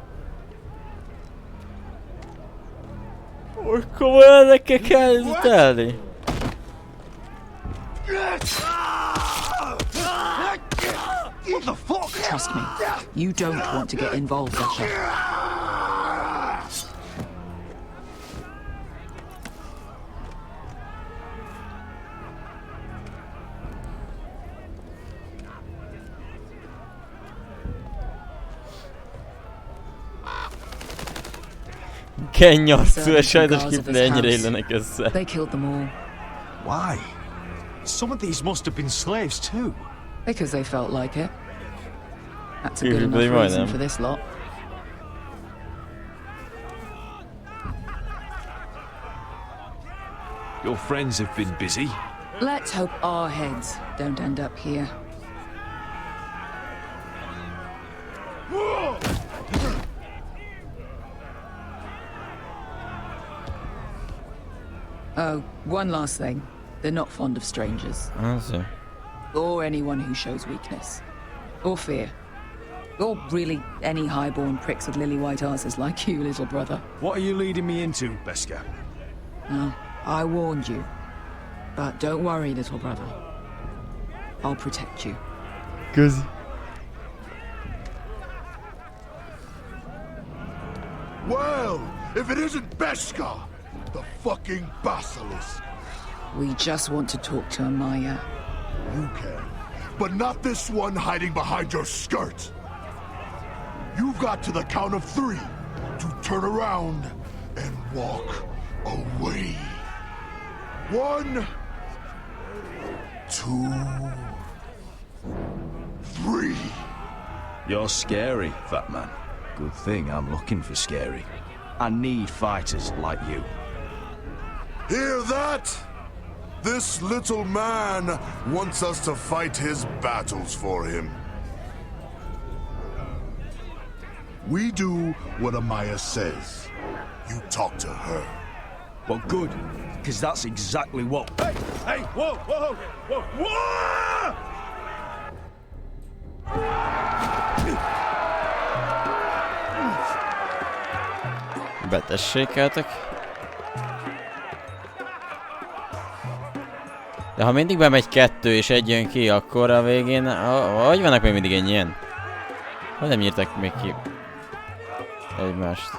Hogy komolyan nekkel kell telni? What the fuck? Trust me, you don't want to get involved, Asher. Kenyarcú, és sajnos kifele ennyire illenek össze. They killed them all. Why? Some of these must have been slaves too. Because they felt like it. That's a You good believe enough I reason am. for this lot. Your friends have been busy. Let's hope our heads don't end up here. Oh, one last thing. They're not fond of strangers. Also. Or anyone who shows weakness. Or fear. Or really any highborn pricks with lily-white asses like you, little brother. What are you leading me into, Beskar? No, I warned you. But don't worry, little brother. I'll protect you. Cause... Well, if it isn't Beskar, the fucking basilisk. We just want to talk to Amaya. You can, but not this one hiding behind your skirt. You've got to the count of 3 to turn around and walk away. 1, 2, 3. You're scary, fat man. Good thing I'm looking for scary. I need fighters like you. Hear that? This little man wants us to fight his battles for him. We do what Amaya says. You talk to her. Well, good, because that's exactly what... Hey, whoa, whoa, whoa, whoa! Betessékeltek. De ha mindig bemegy 2 és 1 jön ki, akkor a végén... Hogy vannak még mindig ennyien? Hogy nem írtak még ki egymást?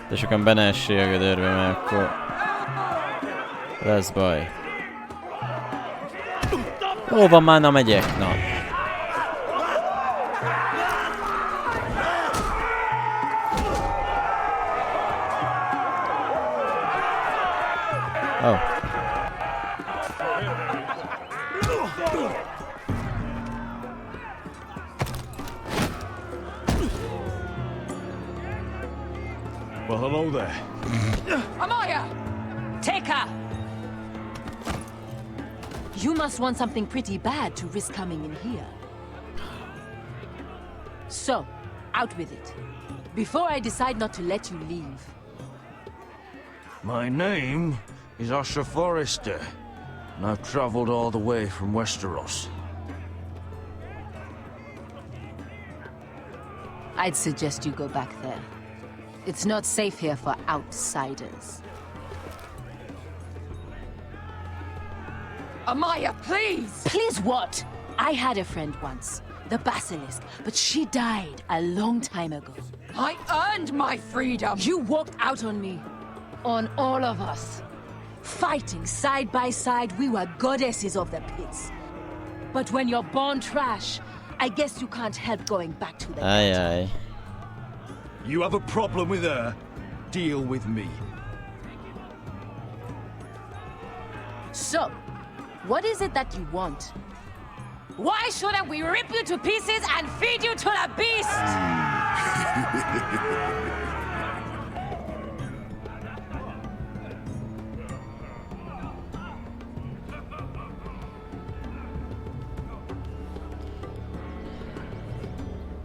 De sokan be ne essél a gödörbe, mert akkor... lesz baj. Hova már na megyek? Na. Oh. Well, hello there. Amaya! Take her! You must want something pretty bad to risk coming in here. So, out with it. Before I decide not to let you leave. My name is Asher Forrester, and I've traveled all the way from Westeros. I'd suggest you go back there. It's not safe here for outsiders. Amaya, please! Please what? I had a friend once, the Basilisk, but she died a long time ago. I earned my freedom! You walked out on me. On all of us. Fighting side by side, we were goddesses of the pits. But when you're born trash, I guess you can't help going back to the Aye, aye. You have a problem with her? Deal with me. So, what is it that you want? Why shouldn't we rip you to pieces and feed you to the beast?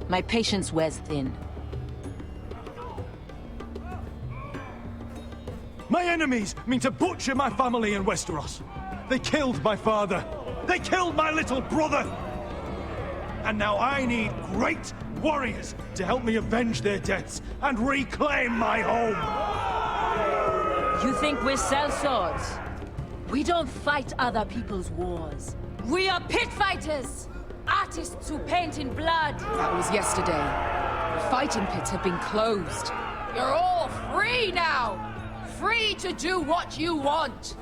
My patience wears thin. My enemies mean to butcher my family in Westeros. They killed my father. They killed my little brother. And now I need great warriors to help me avenge their deaths and reclaim my home. You think we sell swords? We don't fight other people's wars. We are pit fighters! Artists who paint in blood! That was yesterday. The fighting pits have been closed. You're all free now! Free to do what you want!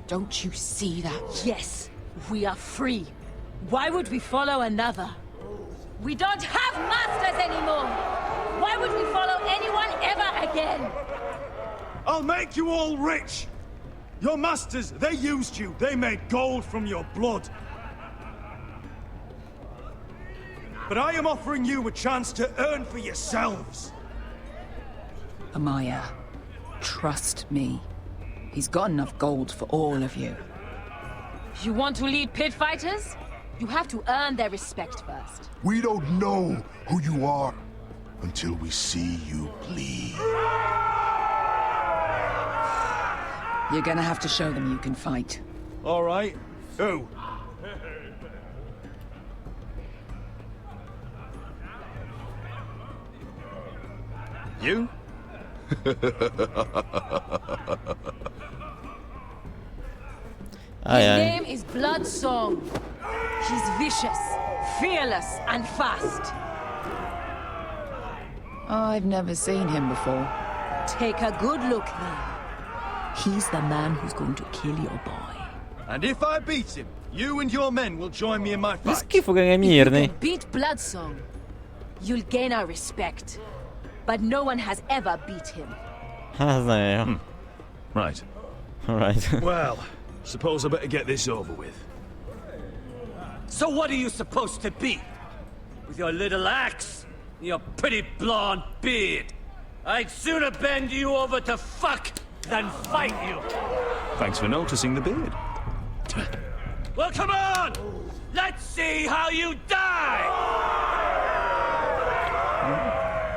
Don't you see that? Yes, we are free. Why would we follow another? We don't have masters anymore! Why would we follow anyone ever again? I'll make you all rich! Your masters, they used you. They made gold from your blood. But I am offering you a chance to earn for yourselves. Amaya, trust me. He's got enough gold for all of you. You want to lead pit fighters? You have to earn their respect first. We don't know who you are until we see you bleed. You're gonna have to show them you can fight. All right. Who? You? His name is Bloodsong. He's vicious, fearless, and fast. I've never seen him before. Take a good look then. He's the man who's going to kill your boy. And if I beat him, you and your men will join me in my fight. Schifo che Meereen. Beat Bloodsong. You'll gain our respect. But no one has ever beat him. Right. Alright. Well, suppose I better get this over with. So what are you supposed to be? With your little axe? And your pretty blonde beard? I'd sooner bend you over to fuck than fight you. Thanks for noticing the beard. Well, come on! Let's see how you die!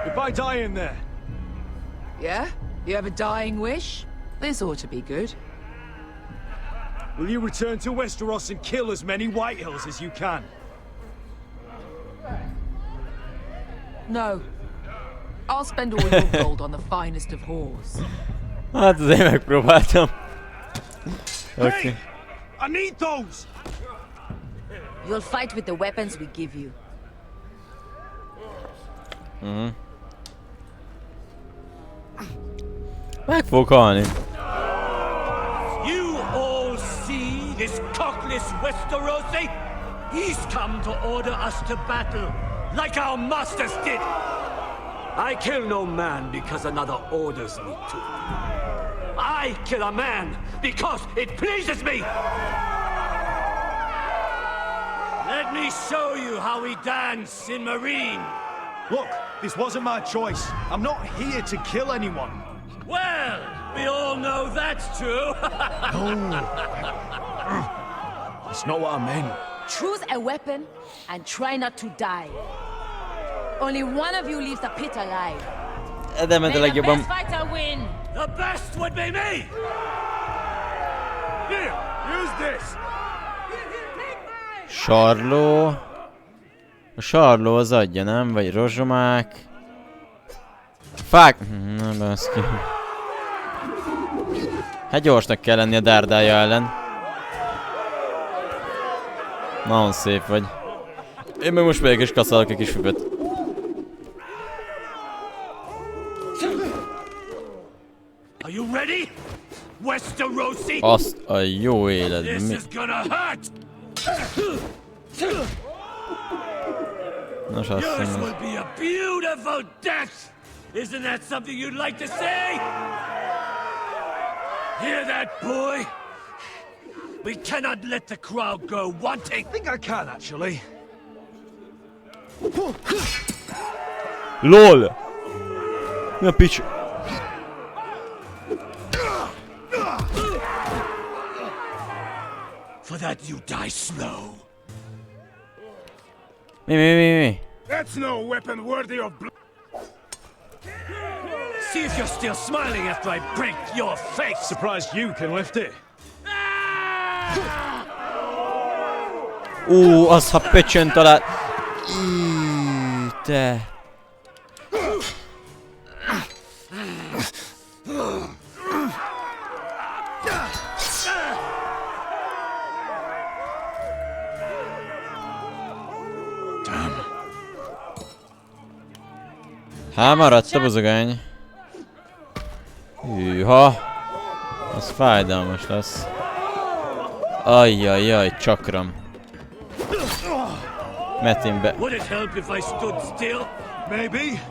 If I die in there. Yeah? You have a dying wish? This ought to be good. Will you return to Westeros and kill as many Whitehills as you can? No. I'll spend all your gold on the finest of whores. Hát azért megpróbáltam. Okay. Hey! I need those! You'll fight with the weapons we give you. Meg fog halni. You all see this cockless Westerosi? He's come to order us to battle, like our masters did. I kill no man because another orders me to. I kill a man because it pleases me. Let me show you how we dance in Meereen. Look, this wasn't my choice. I'm not here to kill anyone. Well, we all know that's true. No. It's not what I meant. Choose a weapon and try not to die. Only one of you leaves the pit alive. De May mentőleg the jobban. best fighter win. The best would be me. Here, use this. Sarló. A sarló az adja, nem? Vagy rozsomák. Fák! Na baszki. Hát gyorsnak kell lenni a dárdája ellen. Nagyon szép vagy. Én meg most megyek és kaszálok egy kis füvet. Are you ready? Westerosi? Azt a jó életben. This is gonna hurt. Nos, azt Yours mondom. will be a beautiful death. Isn't that something you'd like to say? Hear that, boy? We cannot let the crowd go wanting. I think I can, actually. LOL! Mi a pics? For that you die slow. Mi? That's no weapon worthy of blood. See if you're still smiling after I break your face. Surprised you can lift it. Az ha pöcsön talált. Te. Maradt a buzogány. Hűha. Az fájdalmas lesz. Ajjajjaj, csakram. Metin be. Would it help if I stood still? Maybe.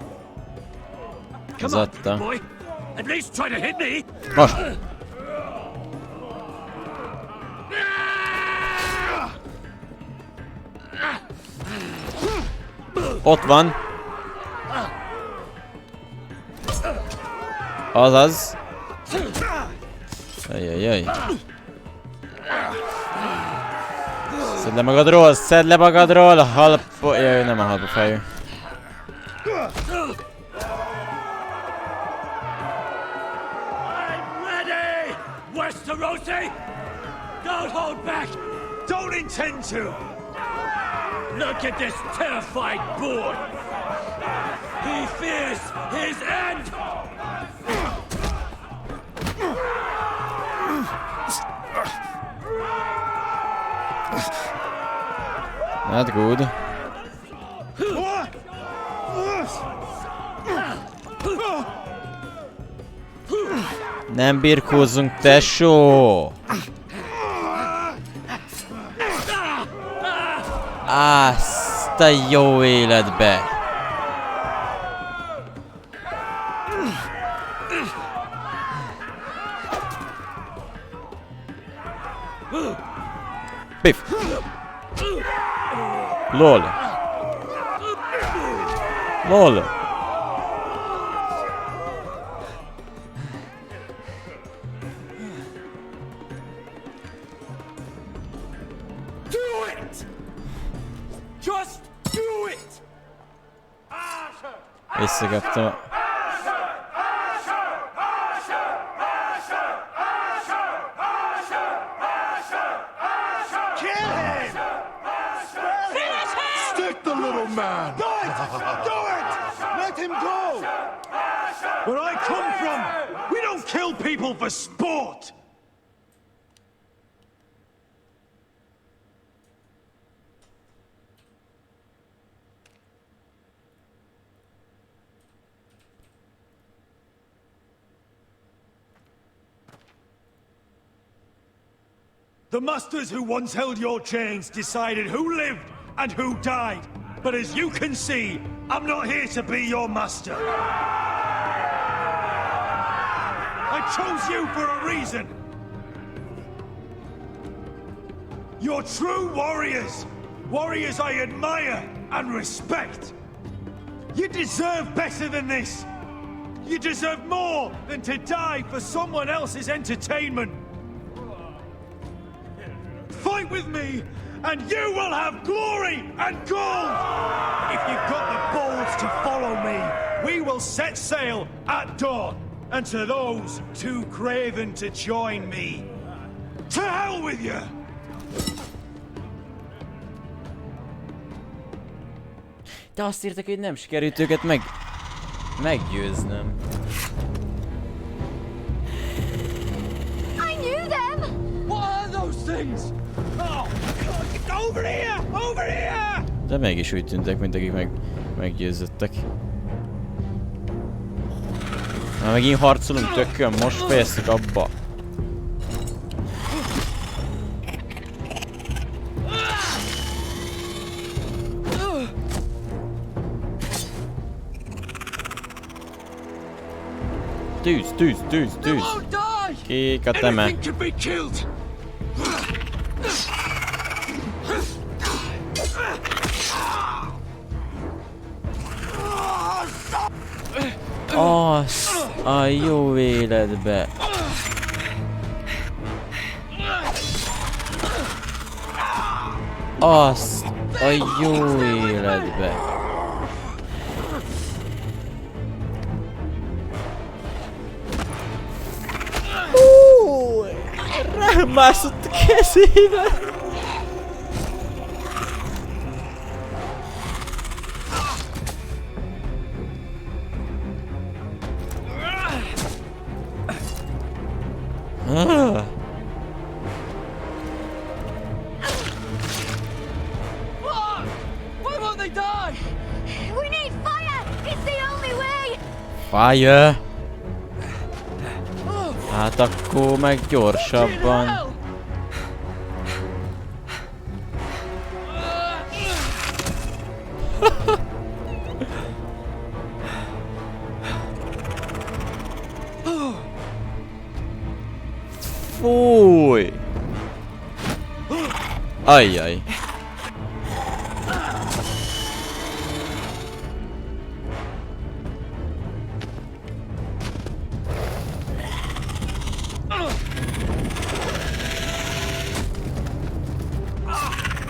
Az adta. Boy. At least try to hit me. Most. Ott van. Azaz. Ajajaj. Szedd le magadról, szedd le magadról, a halpo... Jaj, nem a halpo fejű. Westerosi! Don't hold back! Don't intend to! Look at this terrified boy! He fears his end! Not good. Nem birkózzunk, tesó! Azt a jó életbe! Piff! LOL! LOL! Visszakaptam. Stick the little man! Do it! Do it! Let him go! Where I come from, we don't kill people for sport! The masters who once held your chains decided who lived and who died. But as you can see, I'm not here to be your master. I chose you for a reason. You're true warriors. Warriors I admire and respect. You deserve better than this. You deserve more than to die for someone else's entertainment. Fight with me, and you will have glory and gold! If you've got the balls to follow me, we will set sail at dawn. And to those too craven to join me, to hell with you! De azt írtak, hogy nem sikerült őket meggyőznöm. I knew them! What are those things? Oh, God, over here! Over here! De mégis úgy tűntek, mint akik meggyőzöttek. Na megint harcolunk, tököm, most fejeztük abba. Tűz, tűz, tűz, tűz! Kék a teme! Azt a jó életbe! Azt a jó életbe! Rám mászott a kezébe! Why won't they die? We need fire! It's the only way! Fire! Hát akkor meg gyorsabban. Ajjaj.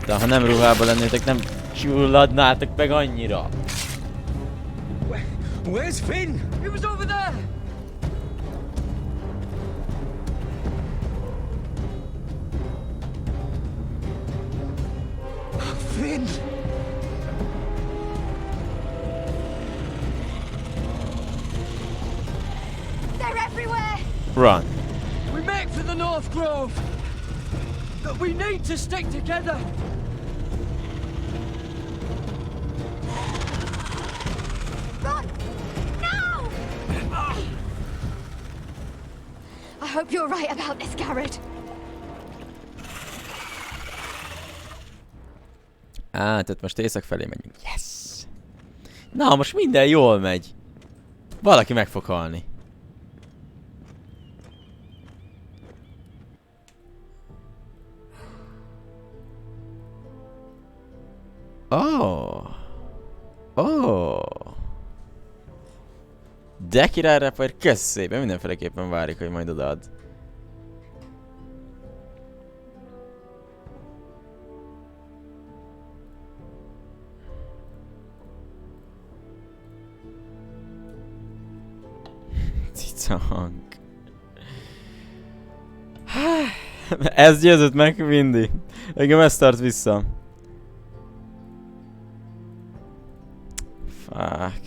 De ha nem ruhában lennétek, nem csulladnátok meg annyira. Where's Finn? He was over there. Finn. They're everywhere. Run. We make for the North Grove. But we need to stick together. Run! No! I hope you're right about this, Gared. Tehát most észak felé megyünk. Yes! Na, most minden jól megy. Valaki meg fog halni. Oh. De királyra vagy köszében, mindenféleképpen várjuk, hogy majd odaad. Cica hang. Ez győzött meg mindig. Engem ez tart vissza. Fuck.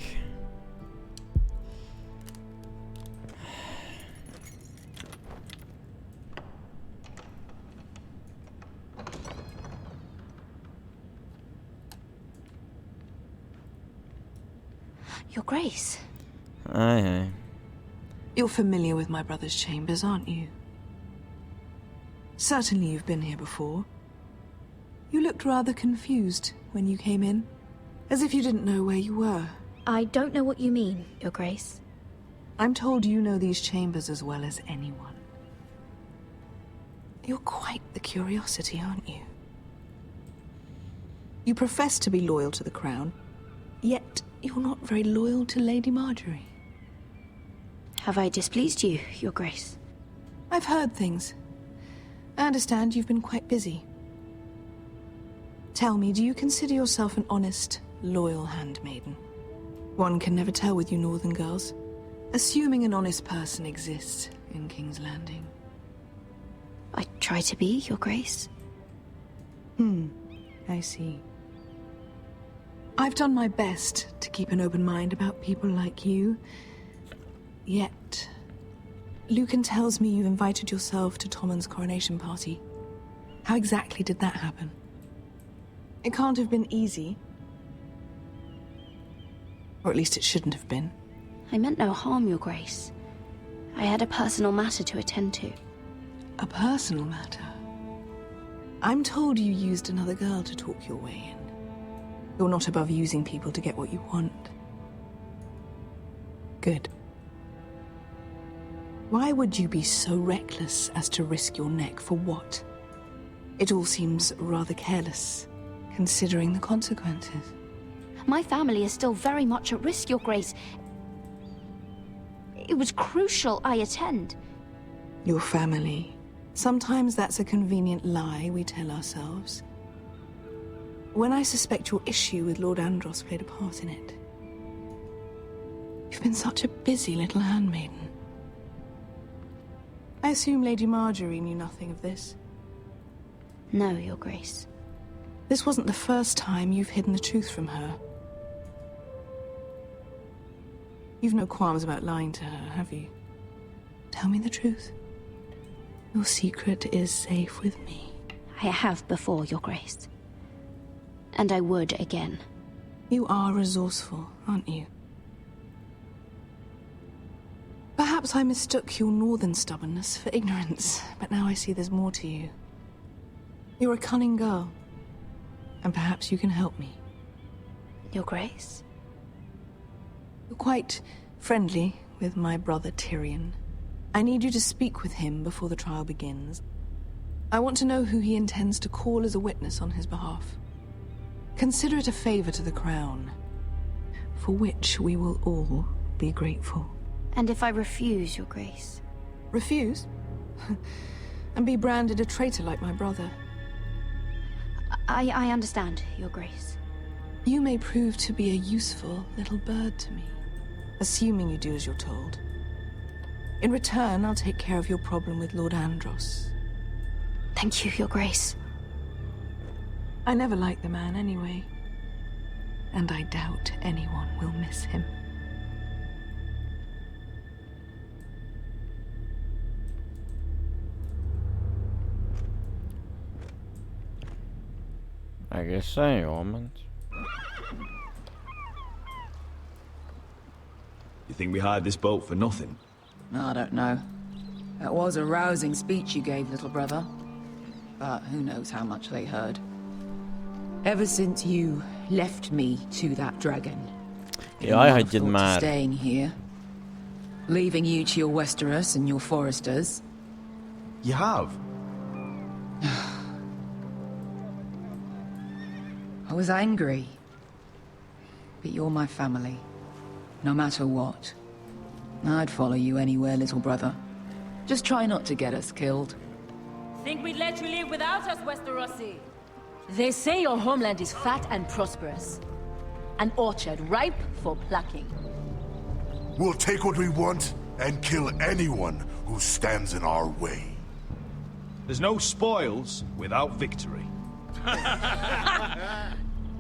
Your Grace. Aye. You're familiar with my brother's chambers, aren't you? Certainly you've been here before. You looked rather confused when you came in, as if you didn't know where you were. I don't know what you mean, Your Grace. I'm told you know these chambers as well as anyone. You're quite the curiosity, aren't you? You profess to be loyal to the crown, yet you're not very loyal to Lady Marjorie. Have I displeased you, Your Grace? I've heard things. I understand you've been quite busy. Tell me, do you consider yourself an honest, loyal handmaiden? One can never tell with you northern girls. Assuming an honest person exists in King's Landing. I try to be, Your Grace. I see. I've done my best to keep an open mind about people like you. Yet, Lucan tells me you invited yourself to Tommen's coronation party. How exactly did that happen? It can't have been easy. Or at least it shouldn't have been. I meant no harm, Your Grace. I had a personal matter to attend to. A personal matter? I'm told you used another girl to talk your way in. You're not above using people to get what you want. Good. Why would you be so reckless as to risk your neck for what? It all seems rather careless, considering the consequences. My family is still very much at risk, Your Grace. It was crucial I attend. Your family. Sometimes that's a convenient lie we tell ourselves. When I suspect your issue with Lord Andros played a part in it. You've been such a busy little handmaiden. I assume Lady Marjorie knew nothing of this. No, Your Grace. This wasn't the first time you've hidden the truth from her. You've no qualms about lying to her, have you? Tell me the truth. Your secret is safe with me. I have before, Your Grace. And I would again. You are resourceful, aren't you? Perhaps I mistook your northern stubbornness for ignorance, but now I see there's more to you. You're a cunning girl, and perhaps you can help me. Your Grace? You're quite friendly with my brother Tyrion. I need you to speak with him before the trial begins. I want to know who he intends to call as a witness on his behalf. Consider it a favor to the crown, for which we will all be grateful. And if I refuse, Your Grace? Refuse? And be branded a traitor like my brother? I understand, Your Grace. You may prove to be a useful little bird to me, assuming you do as you're told. In return, I'll take care of your problem with Lord Andros. Thank you, Your Grace. I never liked the man anyway, and I doubt anyone will miss him. Egészen jól ment. You think we hired this boat for nothing? I don't know. That was a rousing speech you gave, little brother. But who knows how much they heard. Ever since you left me to that dragon, Jaj, hagyjad már. Staying here, leaving you to your Westeros and your foresters. You have? I was angry. But you're my family. No matter what. I'd follow you anywhere, little brother. Just try not to get us killed. Think we'd let you live without us, Westerosi? They say your homeland is fat and prosperous. An orchard ripe for plucking. We'll take what we want and kill anyone who stands in our way. There's no spoils without victory.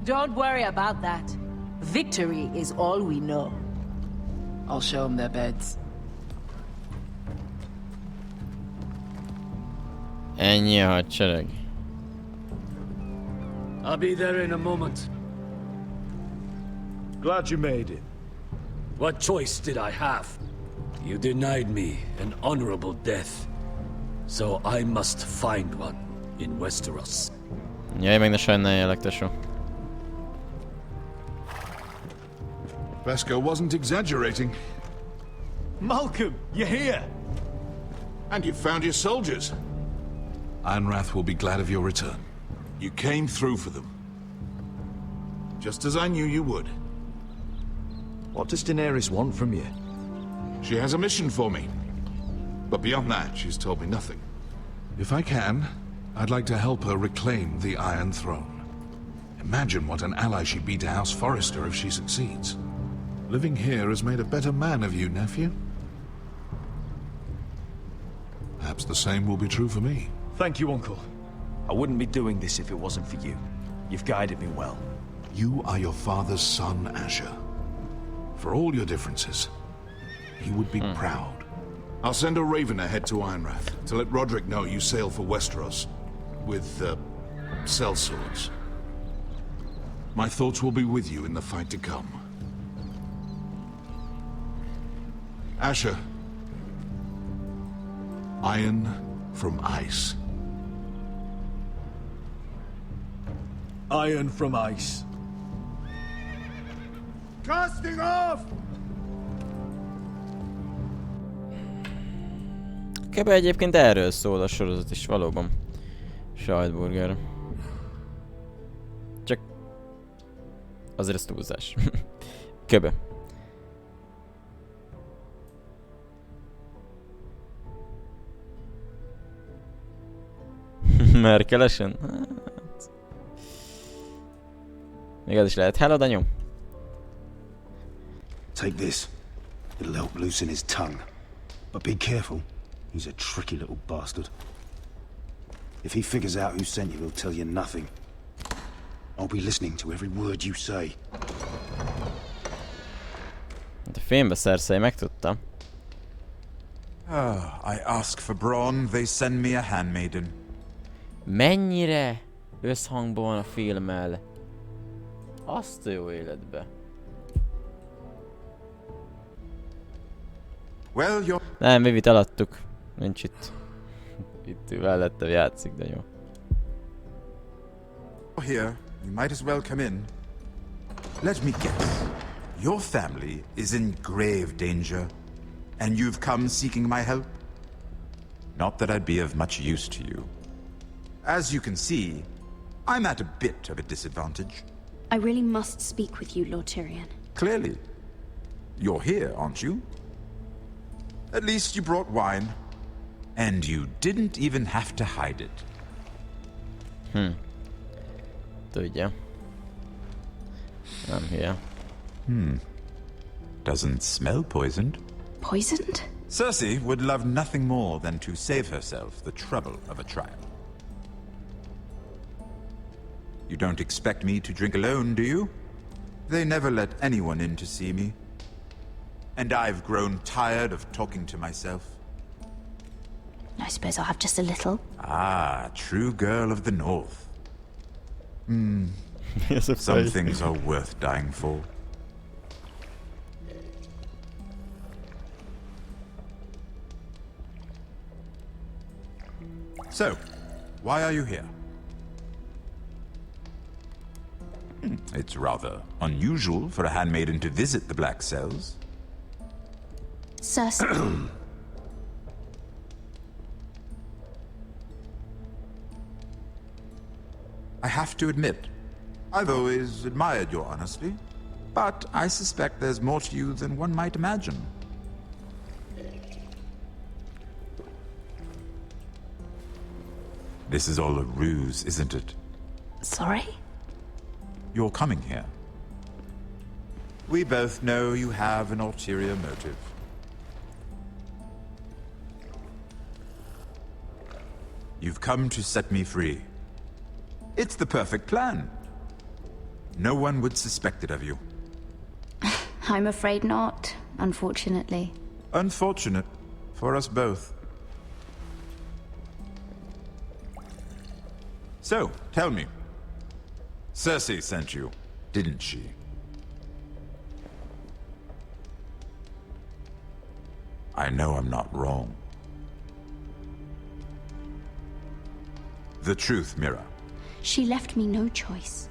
Don't worry about that. Victory is all we know. I'll show them their beds. Ennyi a hadsereg. I'll be there in a moment. Glad you made it. What choice did I have? You denied me an honorable death. So I must find one in Westeros. Jaj, meg ne sajnáljalak, tesó. Vesco wasn't exaggerating. Malcolm, you're here! And you've found your soldiers. Ironrath will be glad of your return. You came through for them. Just as I knew you would. What does Daenerys want from you? She has a mission for me. But beyond that, she's told me nothing. If I can, I'd like to help her reclaim the Iron Throne. Imagine what an ally she'd be to House Forrester if she succeeds. Living here has made a better man of you, nephew. Perhaps the same will be true for me. Thank you, Uncle. I wouldn't be doing this if it wasn't for you. You've guided me well. You are your father's son, Asher. For all your differences, he would be proud. I'll send a raven ahead to Ironrath to let Rodrik know you sail for Westeros with, sellswords. My thoughts will be with you in the fight to come. Asher. Iron from ice. Iron from ice. Casting off! Kb. Egyébként erről szól a sorozat is valóban. Sajtburger. Csak... azért ez túlzás. Kb. Merkelesen? Hát... még az is lehet. Hello, Danyó! Take this. It'll help loosen his tongue. But be careful. He's a tricky little bastard. If he figures out who sent you, he'll tell you nothing. I'll be listening to every word you say. A filmbe Cersei megtudta. I ask for brawn, they send me a handmaiden. Mennyire összhangban van a filmmel? Azt a jó életbe. Well, you're... Nem, Vivit eladtuk. Nincs itt. Itt mellettem játszik, de jó. Here, you might as well come in. Let me guess. Your family is in grave danger, and you've come seeking my help? Not that I'd be of much use to you. As you can see, I'm at a bit of a disadvantage. I really must speak with you, Lord Tyrion. Clearly. You're here, aren't you? At least you brought wine. And you didn't even have to hide it. Tudja. Nem hülye. Doesn't smell poisoned. Poisoned? Cersei would love nothing more than to save herself the trouble of a trial. You don't expect me to drink alone, do you? They never let anyone in to see me. And I've grown tired of talking to myself. I suppose I'll have just a little. Ah, true girl of the North. Yes, of Some course. things are worth dying for. So, why are you here? It's rather unusual for a handmaiden to visit the Black Cells. Cersei. I have to admit, I've always admired your honesty, but I suspect there's more to you than one might imagine. This is all a ruse, isn't it? Sorry? You're coming here. We both know you have an ulterior motive. You've come to set me free. It's the perfect plan. No one would suspect it of you. I'm afraid not, unfortunately. Unfortunate for us both. So, tell me. Cersei sent you, didn't she? I know I'm not wrong. The truth, Mira. She left me no choice.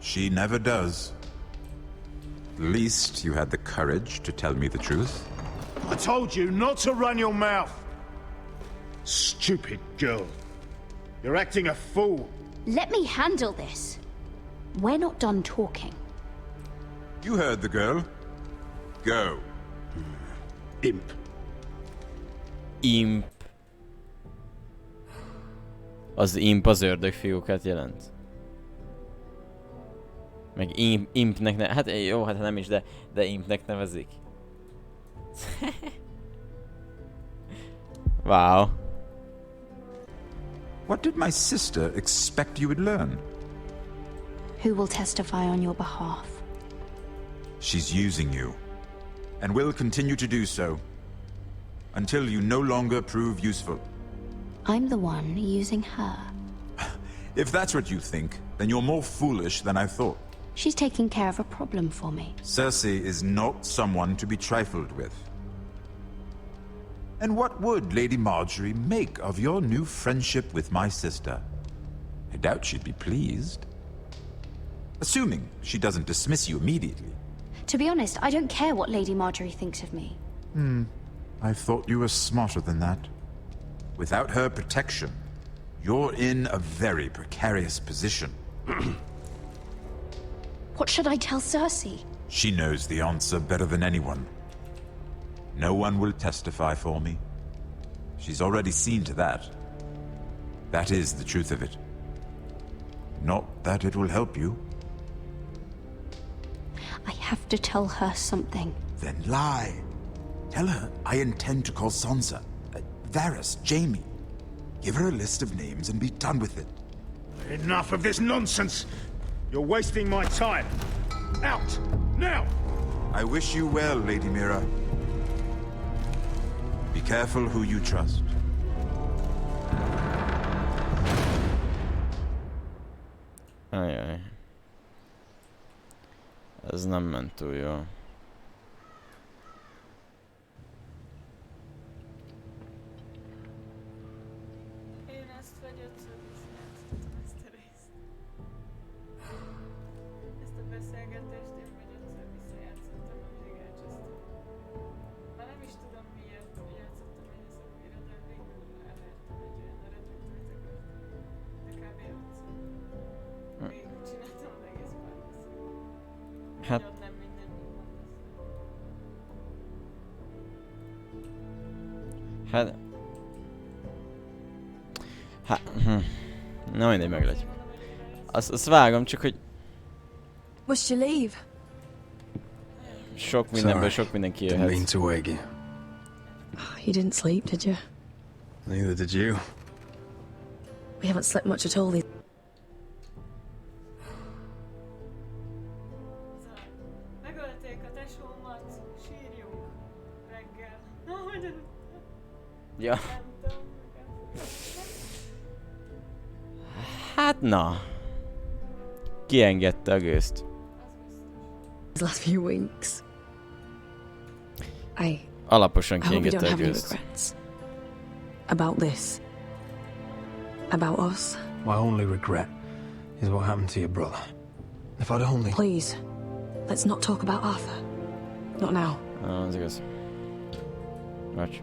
She never does. At least you had the courage to tell me the truth. I told you not to run your mouth. Stupid girl. You're acting a fool. Let me handle this. We're not done talking. You heard the girl. Go. Imp. Imp. Az imp az ördögfiúkat jelent. Meg impnek hát jó, hát nem is, de impnek nevezik. Wow. What did my sister expect you would learn? Who will testify on your behalf? She's using you, and will continue to do so, until you no longer prove useful. I'm the one using her. If that's what you think, then you're more foolish than I thought. She's taking care of a problem for me. Cersei is not someone to be trifled with. And what would Lady Marjorie make of your new friendship with my sister? I doubt she'd be pleased. Assuming she doesn't dismiss you immediately. To be honest, I don't care what Lady Marjorie thinks of me. I thought you were smarter than that. Without her protection, you're in a very precarious position. What should I tell Cersei? She knows the answer better than anyone. No one will testify for me. She's already seen to that. That is the truth of it. Not that it will help you. I have to tell her something. Then lie. Tell her I intend to call Sansa, Varys, Jaime. Give her a list of names and be done with it. Enough of this nonsense. You're wasting my time. Out! Now! I wish you well, Lady Mira. Be careful who you trust. Ajaj. Ez nem ment túl jól. Én ezt vagy ötször visszajátszottam ezt a részt. Ezt a beszélgetést én vagy ötször visszajátszottam, amíg elcsesztem. Már nem is tudom miért játszottam egy az újra, de végül elértem egy olyan eredményt, amit akartam. De Hát... Na mindegy, meglátjuk. Azt vágom, csak hogy... Must you leave? Sok mindenből sok mindenki Didn't mean jöhet. to wake you. You didn't sleep, did you? Neither did you. We haven't slept much at all these... Megölték a tesómat, sírjunk reggel. Ahogy... Ja. Hát na. Kiengedte a gőzt. These last few weeks. Alaposan I hope you don't kiengedte a have any gőzt. regrets. About this. About us. My only regret is what happened to your brother. If I'd only... Please, let's not talk about Arthur. Not now. Az igaz. Watch.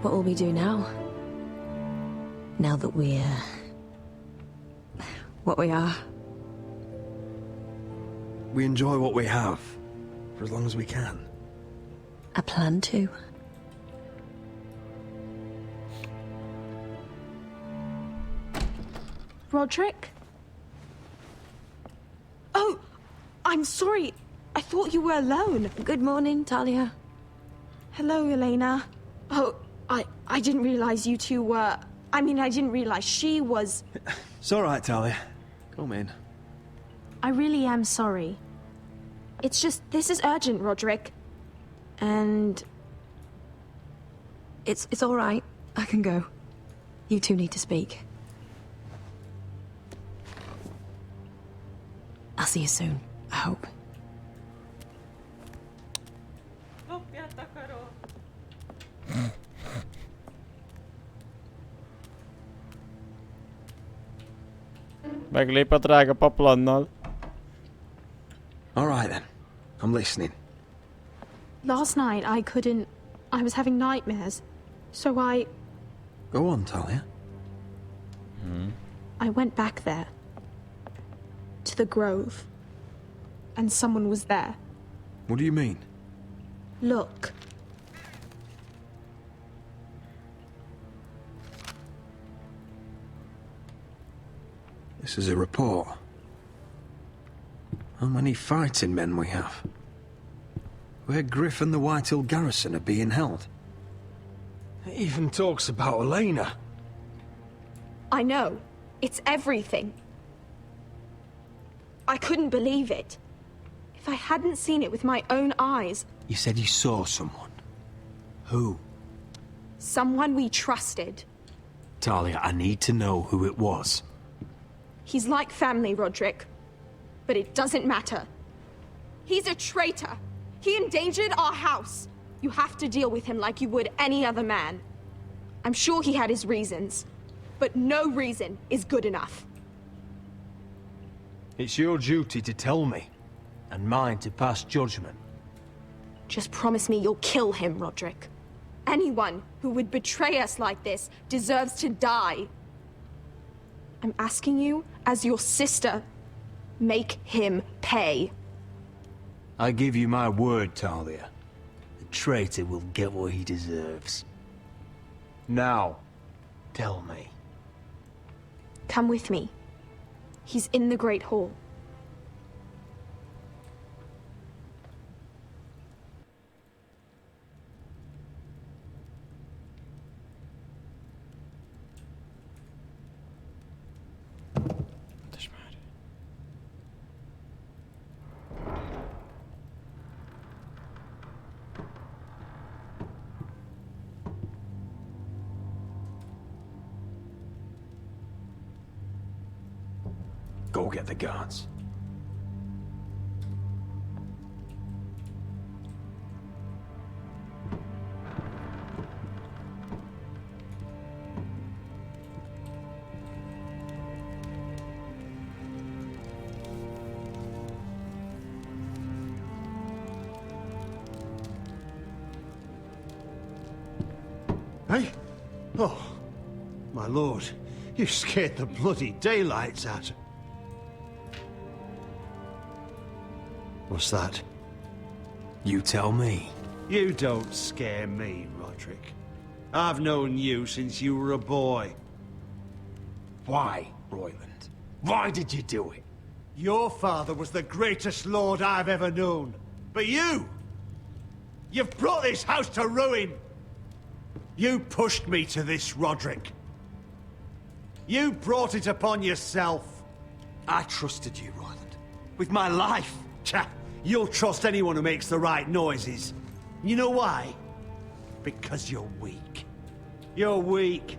What will we do now? Now that we're... what we are. We enjoy what we have, for as long as we can. I plan to. Rodrik? Oh, I'm sorry. I thought you were alone. Good morning, Talia. Hello, Elena. Oh, I didn't realize you two were... I mean, I didn't realize she was... It's all right, Talia. Come in. I really am sorry. It's just, this is urgent, Rodrik. And... It's all right. I can go. You two need to speak. I'll see you soon, I hope. Lopja takaró. Meglép a drága paplannal. All right, then. I'm listening. Last night, I couldn't... I was having nightmares. So Go on, Talia. I went back there. To the grove. And someone was there. What do you mean? Look. This is a report. How many fighting men we have? Where Griff and the Whitehill garrison are being held. It even talks about Elena. I know. It's everything. I couldn't believe it. If I hadn't seen it with my own eyes... You said you saw someone. Who? Someone we trusted. Talia, I need to know who it was. He's like family, Rodrik. But it doesn't matter. He's a traitor. He endangered our house. You have to deal with him like you would any other man. I'm sure he had his reasons. But no reason is good enough. It's your duty to tell me, and mine to pass judgment. Just promise me you'll kill him, Rodrik. Anyone who would betray us like this deserves to die. I'm asking you, as your sister, make him pay. I give you my word, Talia. The traitor will get what he deserves. Now, tell me. Come with me. He's in the Great Hall. Go get the guards. Hey? Oh, my lord. You scared the bloody daylights out of... What's that? You tell me. You don't scare me, Rodrik. I've known you since you were a boy. Why, Royland? Why did you do it? Your father was the greatest lord I've ever known. But you've brought this house to ruin. You pushed me to this, Rodrik. You brought it upon yourself. I trusted you, Royland. With my life. Cha, you'll trust anyone who makes the right noises. You know why? Because you're weak. You're weak.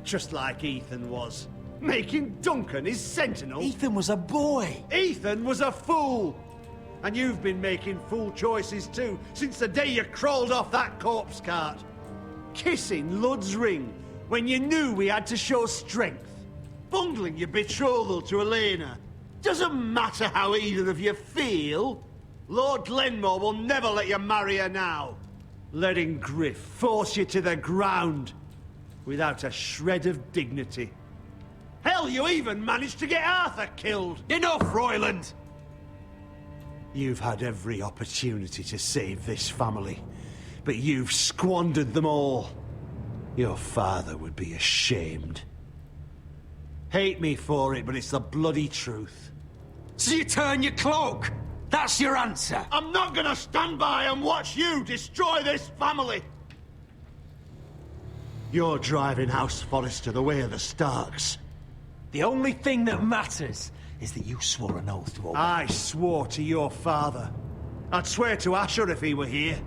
Just like Ethan was. Making Duncan his sentinel. Ethan was a boy. Ethan was a fool. And you've been making fool choices too, since the day you crawled off that corpse cart. Kissing Lud's ring when you knew we had to show strength. Bungling your betrothal to Elena. Doesn't matter how either of you feel. Lord Glenmore will never let you marry her now. Letting Griff force you to the ground without a shred of dignity. Hell, you even managed to get Arthur killed. Enough, Royland! You've had every opportunity to save this family, but you've squandered them all. Your father would be ashamed. Hate me for it, but it's the bloody truth. So you turn your cloak? That's your answer? I'm not gonna stand by and watch you destroy this family! You're driving House Forrester the way of the Starks. The only thing that matters is that you swore an oath to obey. I swore to your father. I'd swear to Asher if he were here.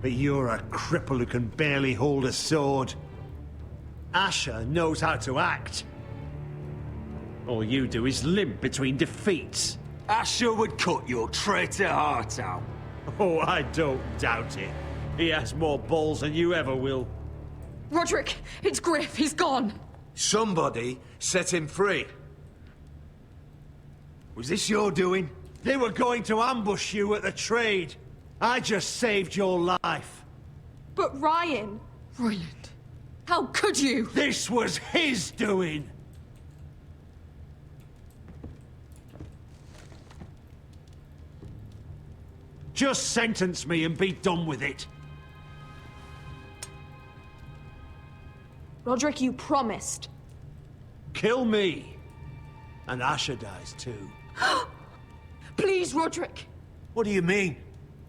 But you're a cripple who can barely hold a sword. Asher knows how to act. All you do is limp between defeats. Asher would cut your traitor heart out. Oh, I don't doubt it. He has more balls than you ever will. Rodrik, it's Griff. He's gone. Somebody set him free. Was this your doing? They were going to ambush you at the trade. I just saved your life. But Ryan... Royland, how could you? This was his doing. Just sentence me and be done with it. Rodrik, you promised. Kill me. And Asher dies too. Please, Rodrik. What do you mean?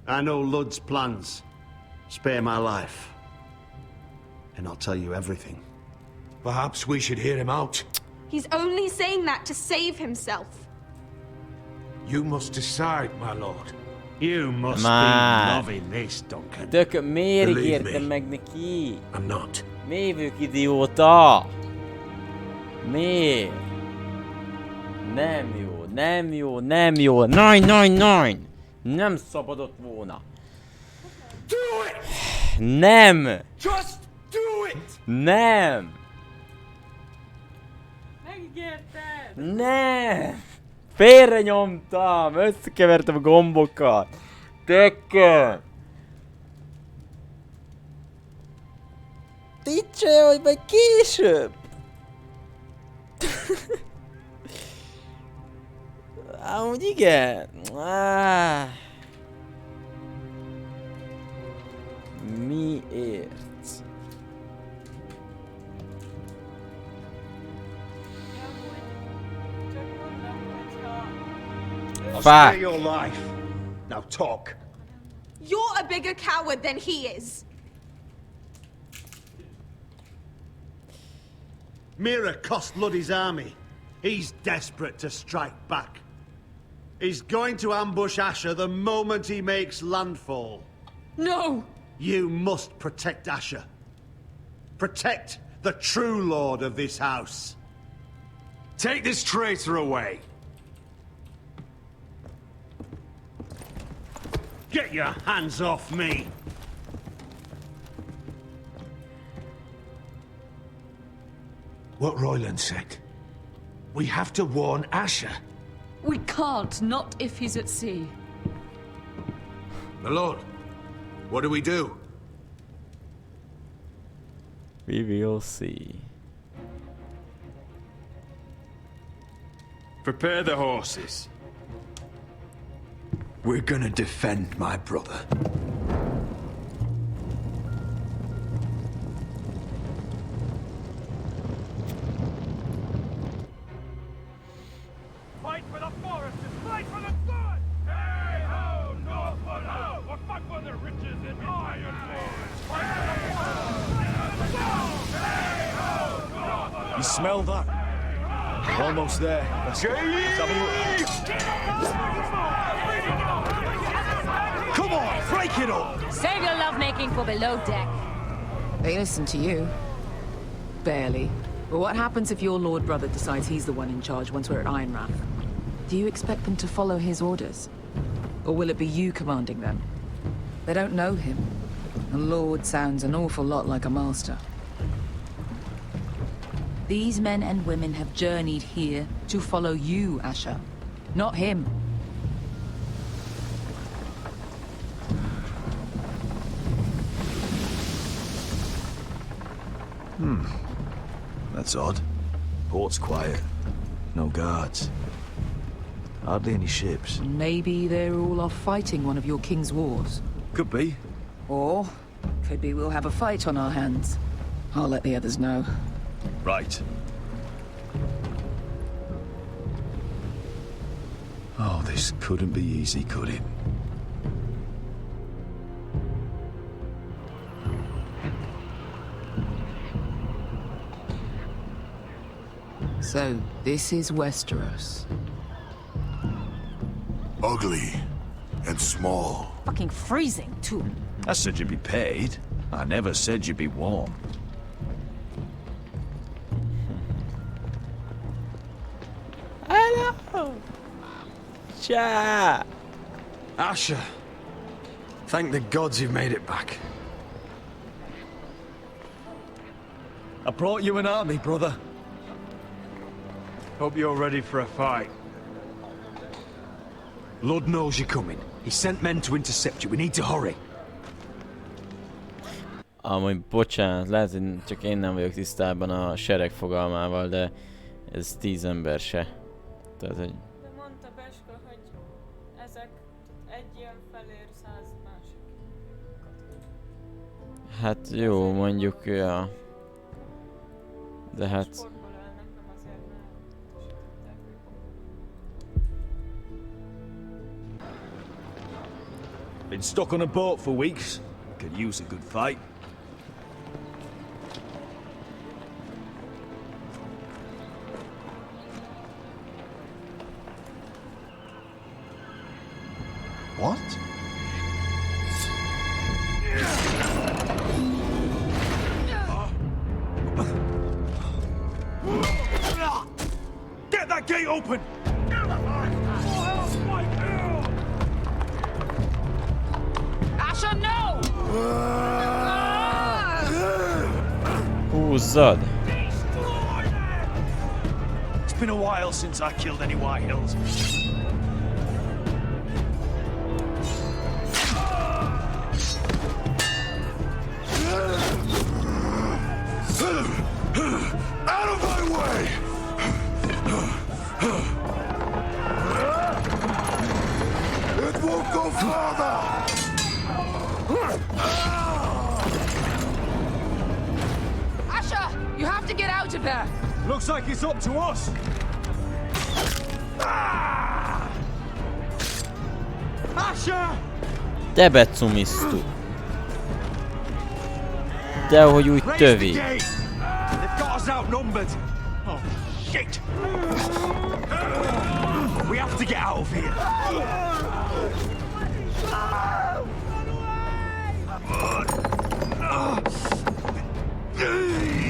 I know Lud's plans. Spare my life. And I'll tell you everything. Perhaps we should hear him out. He's only saying that to save himself. You must decide, my lord. You must be loving this, Duncan. Tök, miért ígértem meg neki? I'm not. Miért vagyok idióta? Miért? Nem jó, nem jó, nem jó. Nine! Nem szabadott volna. Do it! Nem! Just do it! Nem! Megígérted! Nem! Félre nyomtam! Összekevertem a gombokat! Tökön! Twitchen, hogy meg később! Amúgy igen! Miért? I'll spare your life. Now talk. You're a bigger coward than he is. Mira cost Luddy's army. He's desperate to strike back. He's going to ambush Asher the moment he makes landfall. No! You must protect Asher. Protect the true lord of this house. Take this traitor away. Get your hands off me! What Royland said. We have to warn Asher. We can't, not if he's at sea. My lord, what do we do? We will see. Prepare the horses. We're gonna defend my brother. You smell that? We're almost there. Let's have a look. Come on, break it up! Save your lovemaking for below deck. They listen to you. Barely. But what happens if your lord brother decides he's the one in charge once we're at Ironrath? Do you expect them to follow his orders? Or will it be you commanding them? They don't know him. A lord sounds an awful lot like a master. These men and women have journeyed here to follow you, Asher. Not him. That's odd. Port's quiet. No guards. Hardly any ships. Maybe they're all off fighting one of your king's wars. Could be. Or, could be we'll have a fight on our hands. I'll let the others know. Right. Oh, this couldn't be easy, could it? So, this is Westeros. Ugly and small. Fucking freezing, too. I said you'd be paid. I never said you'd be warm. Hello! Cha! Asher, thank the gods you've made it back. I brought you an army, brother. Hope you're ready for a fight. Lord knows you're coming. He sent men to intercept you. We need to hurry. Amúgy bocsánat, lehet, hogy csak én nem vagyok tisztában a sereg fogalmával, de ez 10 ember se. Tehát, hogy... De mondta Beska, hogy ezek egy ilyen felér 100 másik. Hát jó, mondjuk, ja. De hát... Been stuck on a boat for weeks. Could use a good fight. What? Get that gate open! Asher, no! Húzzad! It's been a while since I killed any White Hills. Out of my way! It won't go farther! Asher, you have to get out of there! Looks like it's up to us! Asher! Te becumisztu! De hogy úgy tövi! They've got us outnumbered. Oh, shit! We have to get out of here.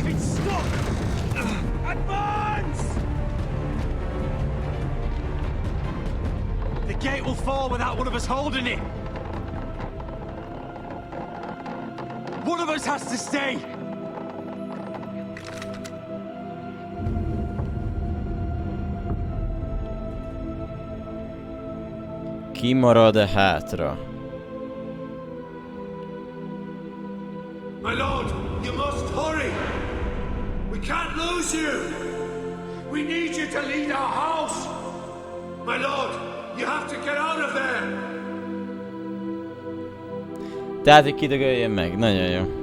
It's stuck! Advance! The gate will fall without one of us holding it. One of us has to stay. Ki marad hátra? My lord, you must hurry. We can't lose you. We need you to lead our house. My lord, you have to get out of there. Tehát, hogy kidögöljön meg. Nagyon jó.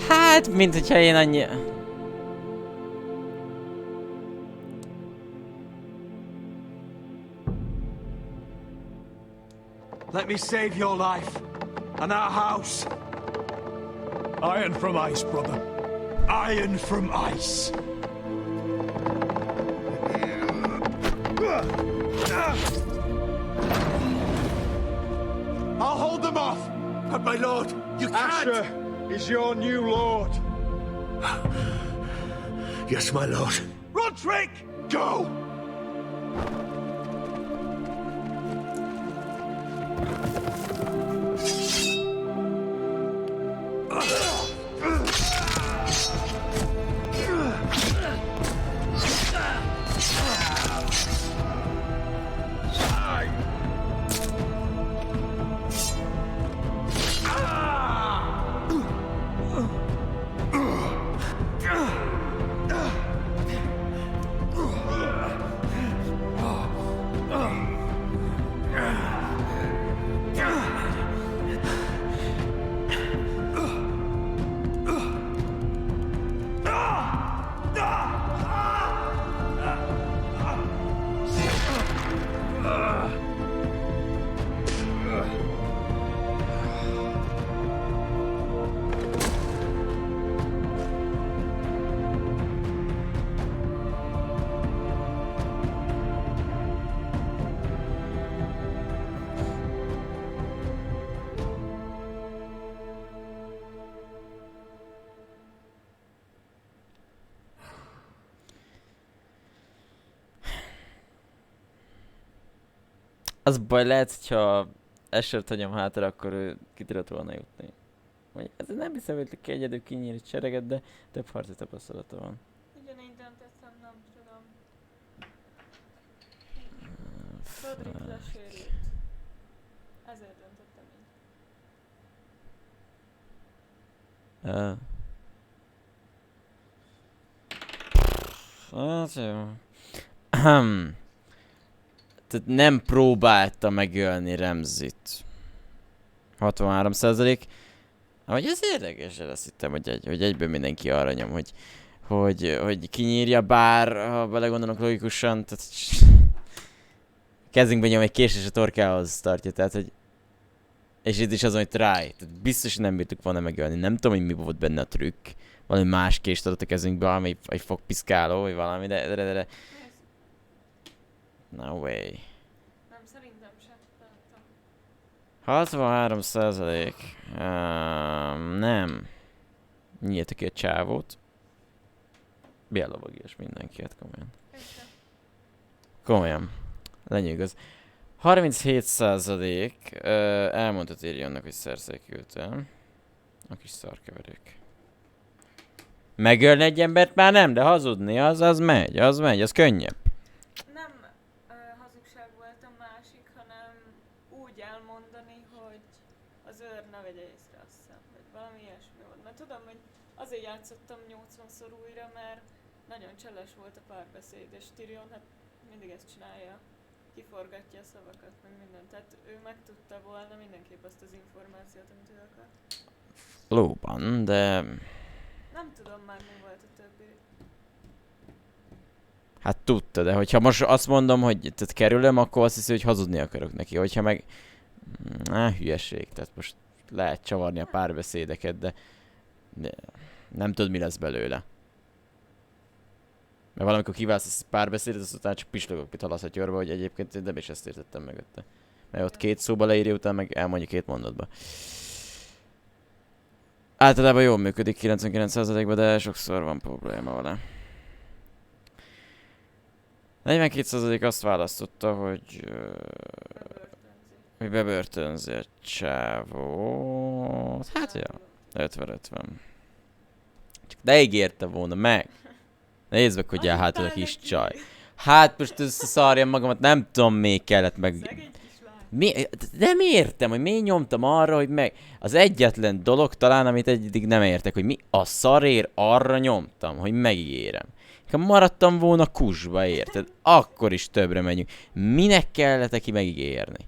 Hát, mint hogyha én annyi... Let me save your life and our house. Iron from ice, brother. iron from ice. I'll hold them off! But my lord, you can't! Asher is your new lord. Yes, my lord. Rodrik! Go! Az baj lehet, hogyha Ashert hagyom hátra, akkor ő ki tudott volna jutni. Vagy ez nem hiszem, hogy ki egyedül kinyír sereget, de több harci tapasztalata van. Ugyanígy döntöttem, nem tudom. Rodrik lesérült. Ezért döntöttem így. Hát jó. Tehát nem próbálta megölni Ramsayt. 63%. Ahogy ez érdekes, azt hittem, hogy egyből mindenki arra nyom, hogy kinyírja, bár ha belegondolok logikusan, tehát kezünkbe nyom egy kés és a torkához tartja, tehát hogy és itt is az, hogy try, tehát biztos, hogy nem bírtuk volna megölni, nem tudom, hogy mi volt benne a trükk, valami más kést adott a kezünkbe, valami egy fogpiszkáló, vagy valami, de no way. Nem, szerintem sem. 63%. Nem. Nyílta ki a csávót. Béllovagias mindenki, hát komolyan. Komolyan. Legyünk az. 37%. Elmondta Tyrionnak, hogy Cersei küldte. A kis szarkeverék. Megölni egy embert már nem, de hazudni, az megy, az könnyebb. Nem hazugság volt a másik, hanem úgy elmondani, hogy az őr ne vegye észre, azt hiszem, vagy valami ilyesmi volt. Mert tudom, hogy azért játszottam 80-szor újra, mert nagyon cseles volt a párbeszéd, és Tyrion hát mindig ezt csinálja. Kiforgatja a szavakat, meg mindent. Tehát ő megtudta volna mindenképp azt az információt, amit ő akar. Lóban, de... Nem tudom már, mi volt a többi. Hát tudta, de hogyha most azt mondom, hogy tehát kerülöm, akkor azt hiszi, hogy hazudni akarok neki. Hogyha meg... hülyeség, tehát most lehet csavarni a párbeszédeket, de nem tudod, mi lesz belőle. Mert valamikor kiválasztasz párbeszédet, azt utána csak pislogok, mit hallasz a työrbe, hogy egyébként nem is ezt értettem mögötte. Mert ott két szóba leírja, utána meg elmondja két mondatba. Általában jól működik 99%-ban, de sokszor van probléma vele. 42% azt választotta, hogy bebörtönzi a csávót. Hát ja, 50-50. Csak ne ígérte volna meg. Nézd meg, hogy elhátad a kis csaj. Hát most összeszarjam magamat, nem tudom, még kellett meg... Nem értem, hogy miért nyomtam arra, hogy meg... Az egyetlen dolog talán, amit eddig nem értek, hogy mi a szarér arra nyomtam, hogy megígérem. Ha maradtam volna kusba, érted? Akkor is többre megyünk. Minek kellett neki megígérni?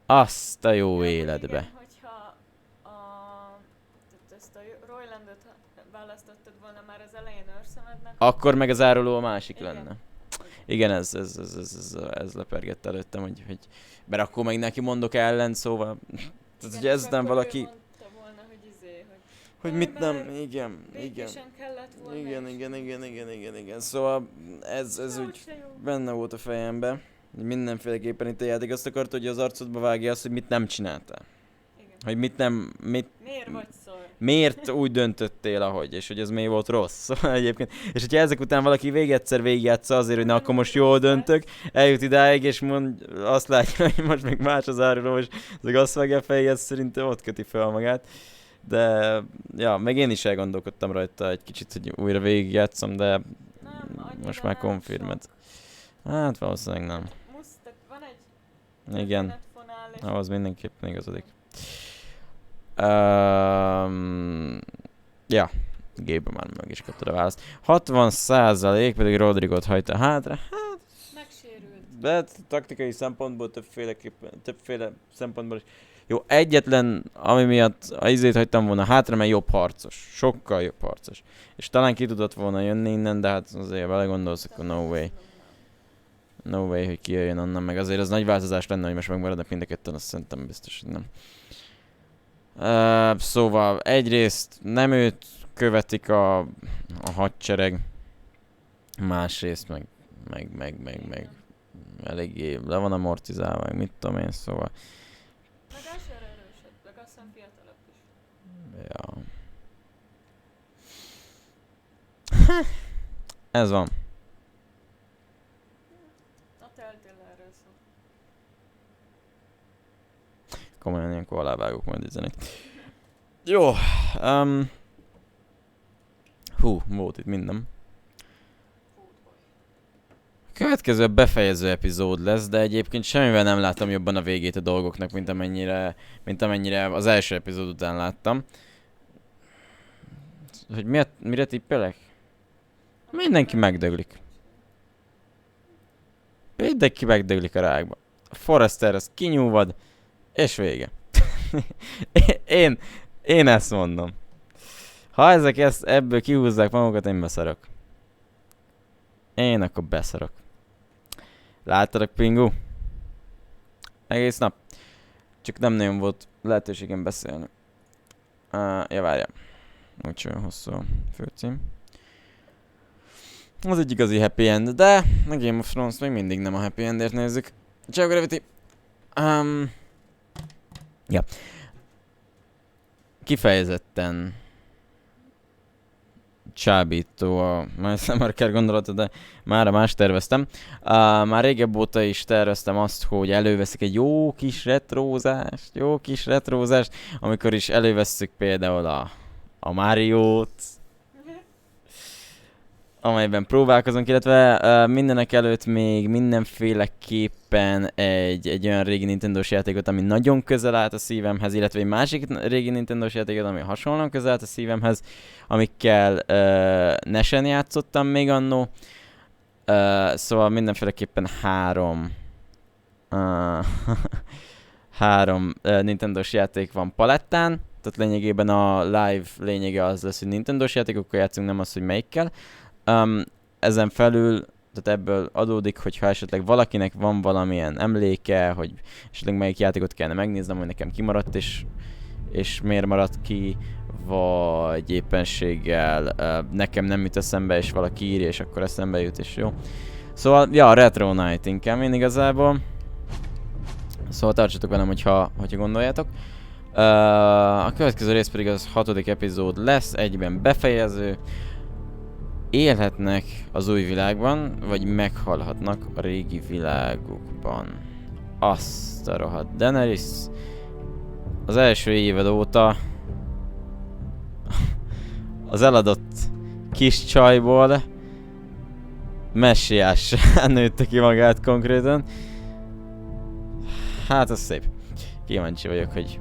Azt a jó életbe. Igen, hogyha ezt a Roylandot választottad volna már az elején őrszemednek... Akkor meg az áruló a másik lenne. Igen, ez lepergett előttem, hogy... Mert akkor meg neki mondok ellen, szóval... Tehát, hogy ez nem valaki... Hogy mit nem, igen. Igen. Szóval ez úgy benne volt a fejembe. Mindenféleképpen itt a játék azt akarta, hogy az arcodba vágja azt, hogy mit nem csináltál. Hogy miért vagy szar? Miért úgy döntöttél, ahogy, és hogy ez miért volt rossz. Szóval egyébként. És hogyha ezek után valaki egyszer végigjátsza azért, hogy na akkor most jól döntök, eljut idáig, és azt látja, hogy most még más az áruló, és azok azt vágja a fejét, szerintem ott köti fel magát. De, ja, meg én is elgondolkodtam rajta egy kicsit, hogy újra végigjátszom, de most már konfirmed. Hát valószínűleg nem. Igen, ahhoz mindenképpen igazodik. Ja, Gabe már meg is kaptad a választ. 60% pedig Rodrigot hagyta hátra. Hát, megsérült. De taktikai szempontból többféle szempontból is. Jó, egyetlen, ami miatt a izét hagytam volna hátra, mert jobb harcos. Sokkal jobb harcos. És talán ki tudott volna jönni innen, de hát azért vele gondolsz, akkor no way. No way, hogy kijöjjön onnan, meg azért az nagy változás lenne, hogy most megmaradnak mind a ketten, azt szerintem biztos, hogy nem. Szóval egyrészt nem őt követik a hadsereg, másrészt meg eléggé le van amortizálva, meg mit tudom én, szóval. Meg elsőre erősebb, meg azt hiszem fiatalabb is. Ja. Ez van. A Telltale erről szól. Komolyan ilyenkor alávágok majd üzenik. Jó. Volt itt minden. A következő befejező epizód lesz, de egyébként semmivel nem láttam jobban a végét a dolgoknak, mint amennyire az első epizód után láttam. Hogy mire tippelek? Mindenki megdöglik. Mindenki megdöglik a rákba. A Forrester az kinyúvad, és vége. én ezt mondom. Ha ezek ebből kihúzzák magukat, én beszarok. Én akkor beszarok. Láttadok, Pingu? Egész nap. Csak nem nagyon volt lehetőségem beszélni. Ja, várjál. Úgyhogy hosszú a főcím. Az egy igazi happy end, de a Game of Thrones még mindig nem a happy endért nézzük. Ciao, Gravity. Ja. Kifejezetten csábító a Marker gondolata, de mára más terveztem. Már régebb óta is terveztem azt, hogy előveszek egy jó kis retrózást, amikor is elővesszük például a Mariót, amelyben próbálkozunk, illetve mindenek előtt még mindenféleképpen egy olyan régi Nintendo-s játékot, ami nagyon közel állt a szívemhez, illetve egy másik régi Nintendo-s játékot, ami hasonlóan közel állt a szívemhez, amikkel NES-en játszottam még annó. Szóval mindenféleképpen három Nintendo-s játék van palettán, tehát lényegében a live lényege az lesz, hogy Nintendo-s játékokkal játszunk, nem az, hogy melyikkel. Ezen felül, tehát ebből adódik, hogyha esetleg valakinek van valamilyen emléke, hogy esetleg melyik játékot kellene megnéznem, hogy nekem kimaradt, és miért maradt ki, vagy éppenséggel nekem nem jut eszembe, és valaki írja, és akkor eszembe jut, és jó. Szóval, ja, Retro Night inkább én igazából. Szóval tartsatok velem, hogyha gondoljátok. A következő rész pedig az 6. epizód lesz, egyben befejező. Élhetnek az új világban, vagy meghalhatnak a régi világukban. Azt a rohadt Daenerys az első évad óta az eladott kis csajból messiássá nőtte ki magát konkrétan. Hát az szép. Kíváncsi vagyok, hogy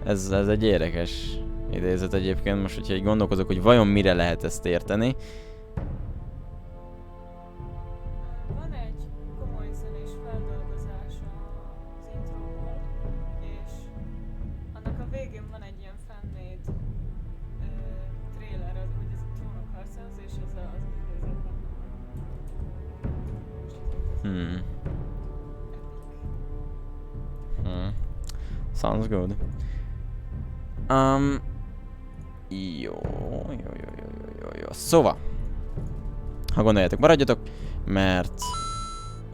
ez egy érdekes idézet egyébként, most hogyha így gondolkozok, hogy vajon mire lehet ezt érteni. Van egy komoly zenés feldolgozás az intróból, és annak a végén van egy ilyen fan-made trailer, hogy ez a trónok harca, és ez az idézetben. Sounds good. Jó. Szóval, ha gondoljátok, maradjatok, mert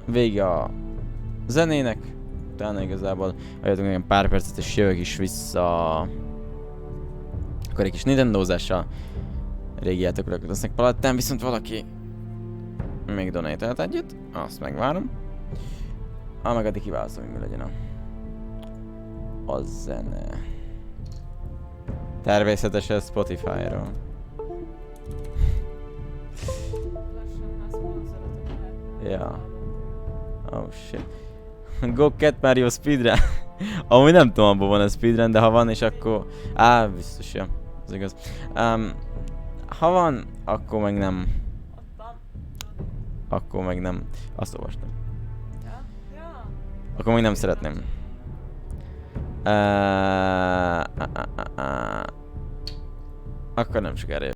vége a zenének, utána igazából adjatok nekem pár percet, és jövök is vissza akkor egy kis Nintendo-zással. Régi játékokat lesznek palattán, viszont valaki még donate-elt egyet, azt megvárom. Meg addig kiválasztom, hogy mi legyen a zene. Természetesen Spotify-ról. Ja. Oh shit. Go Cat Mario speedrun. Amúgy nem tudom, abban van a speedrun, de ha van, és akkor... biztos, ja. Ez igaz. Ha van, akkor meg nem. Akkor meg nem. Azt olvastam. Akkor meg nem szeretném. Akkor nem sokára jövök.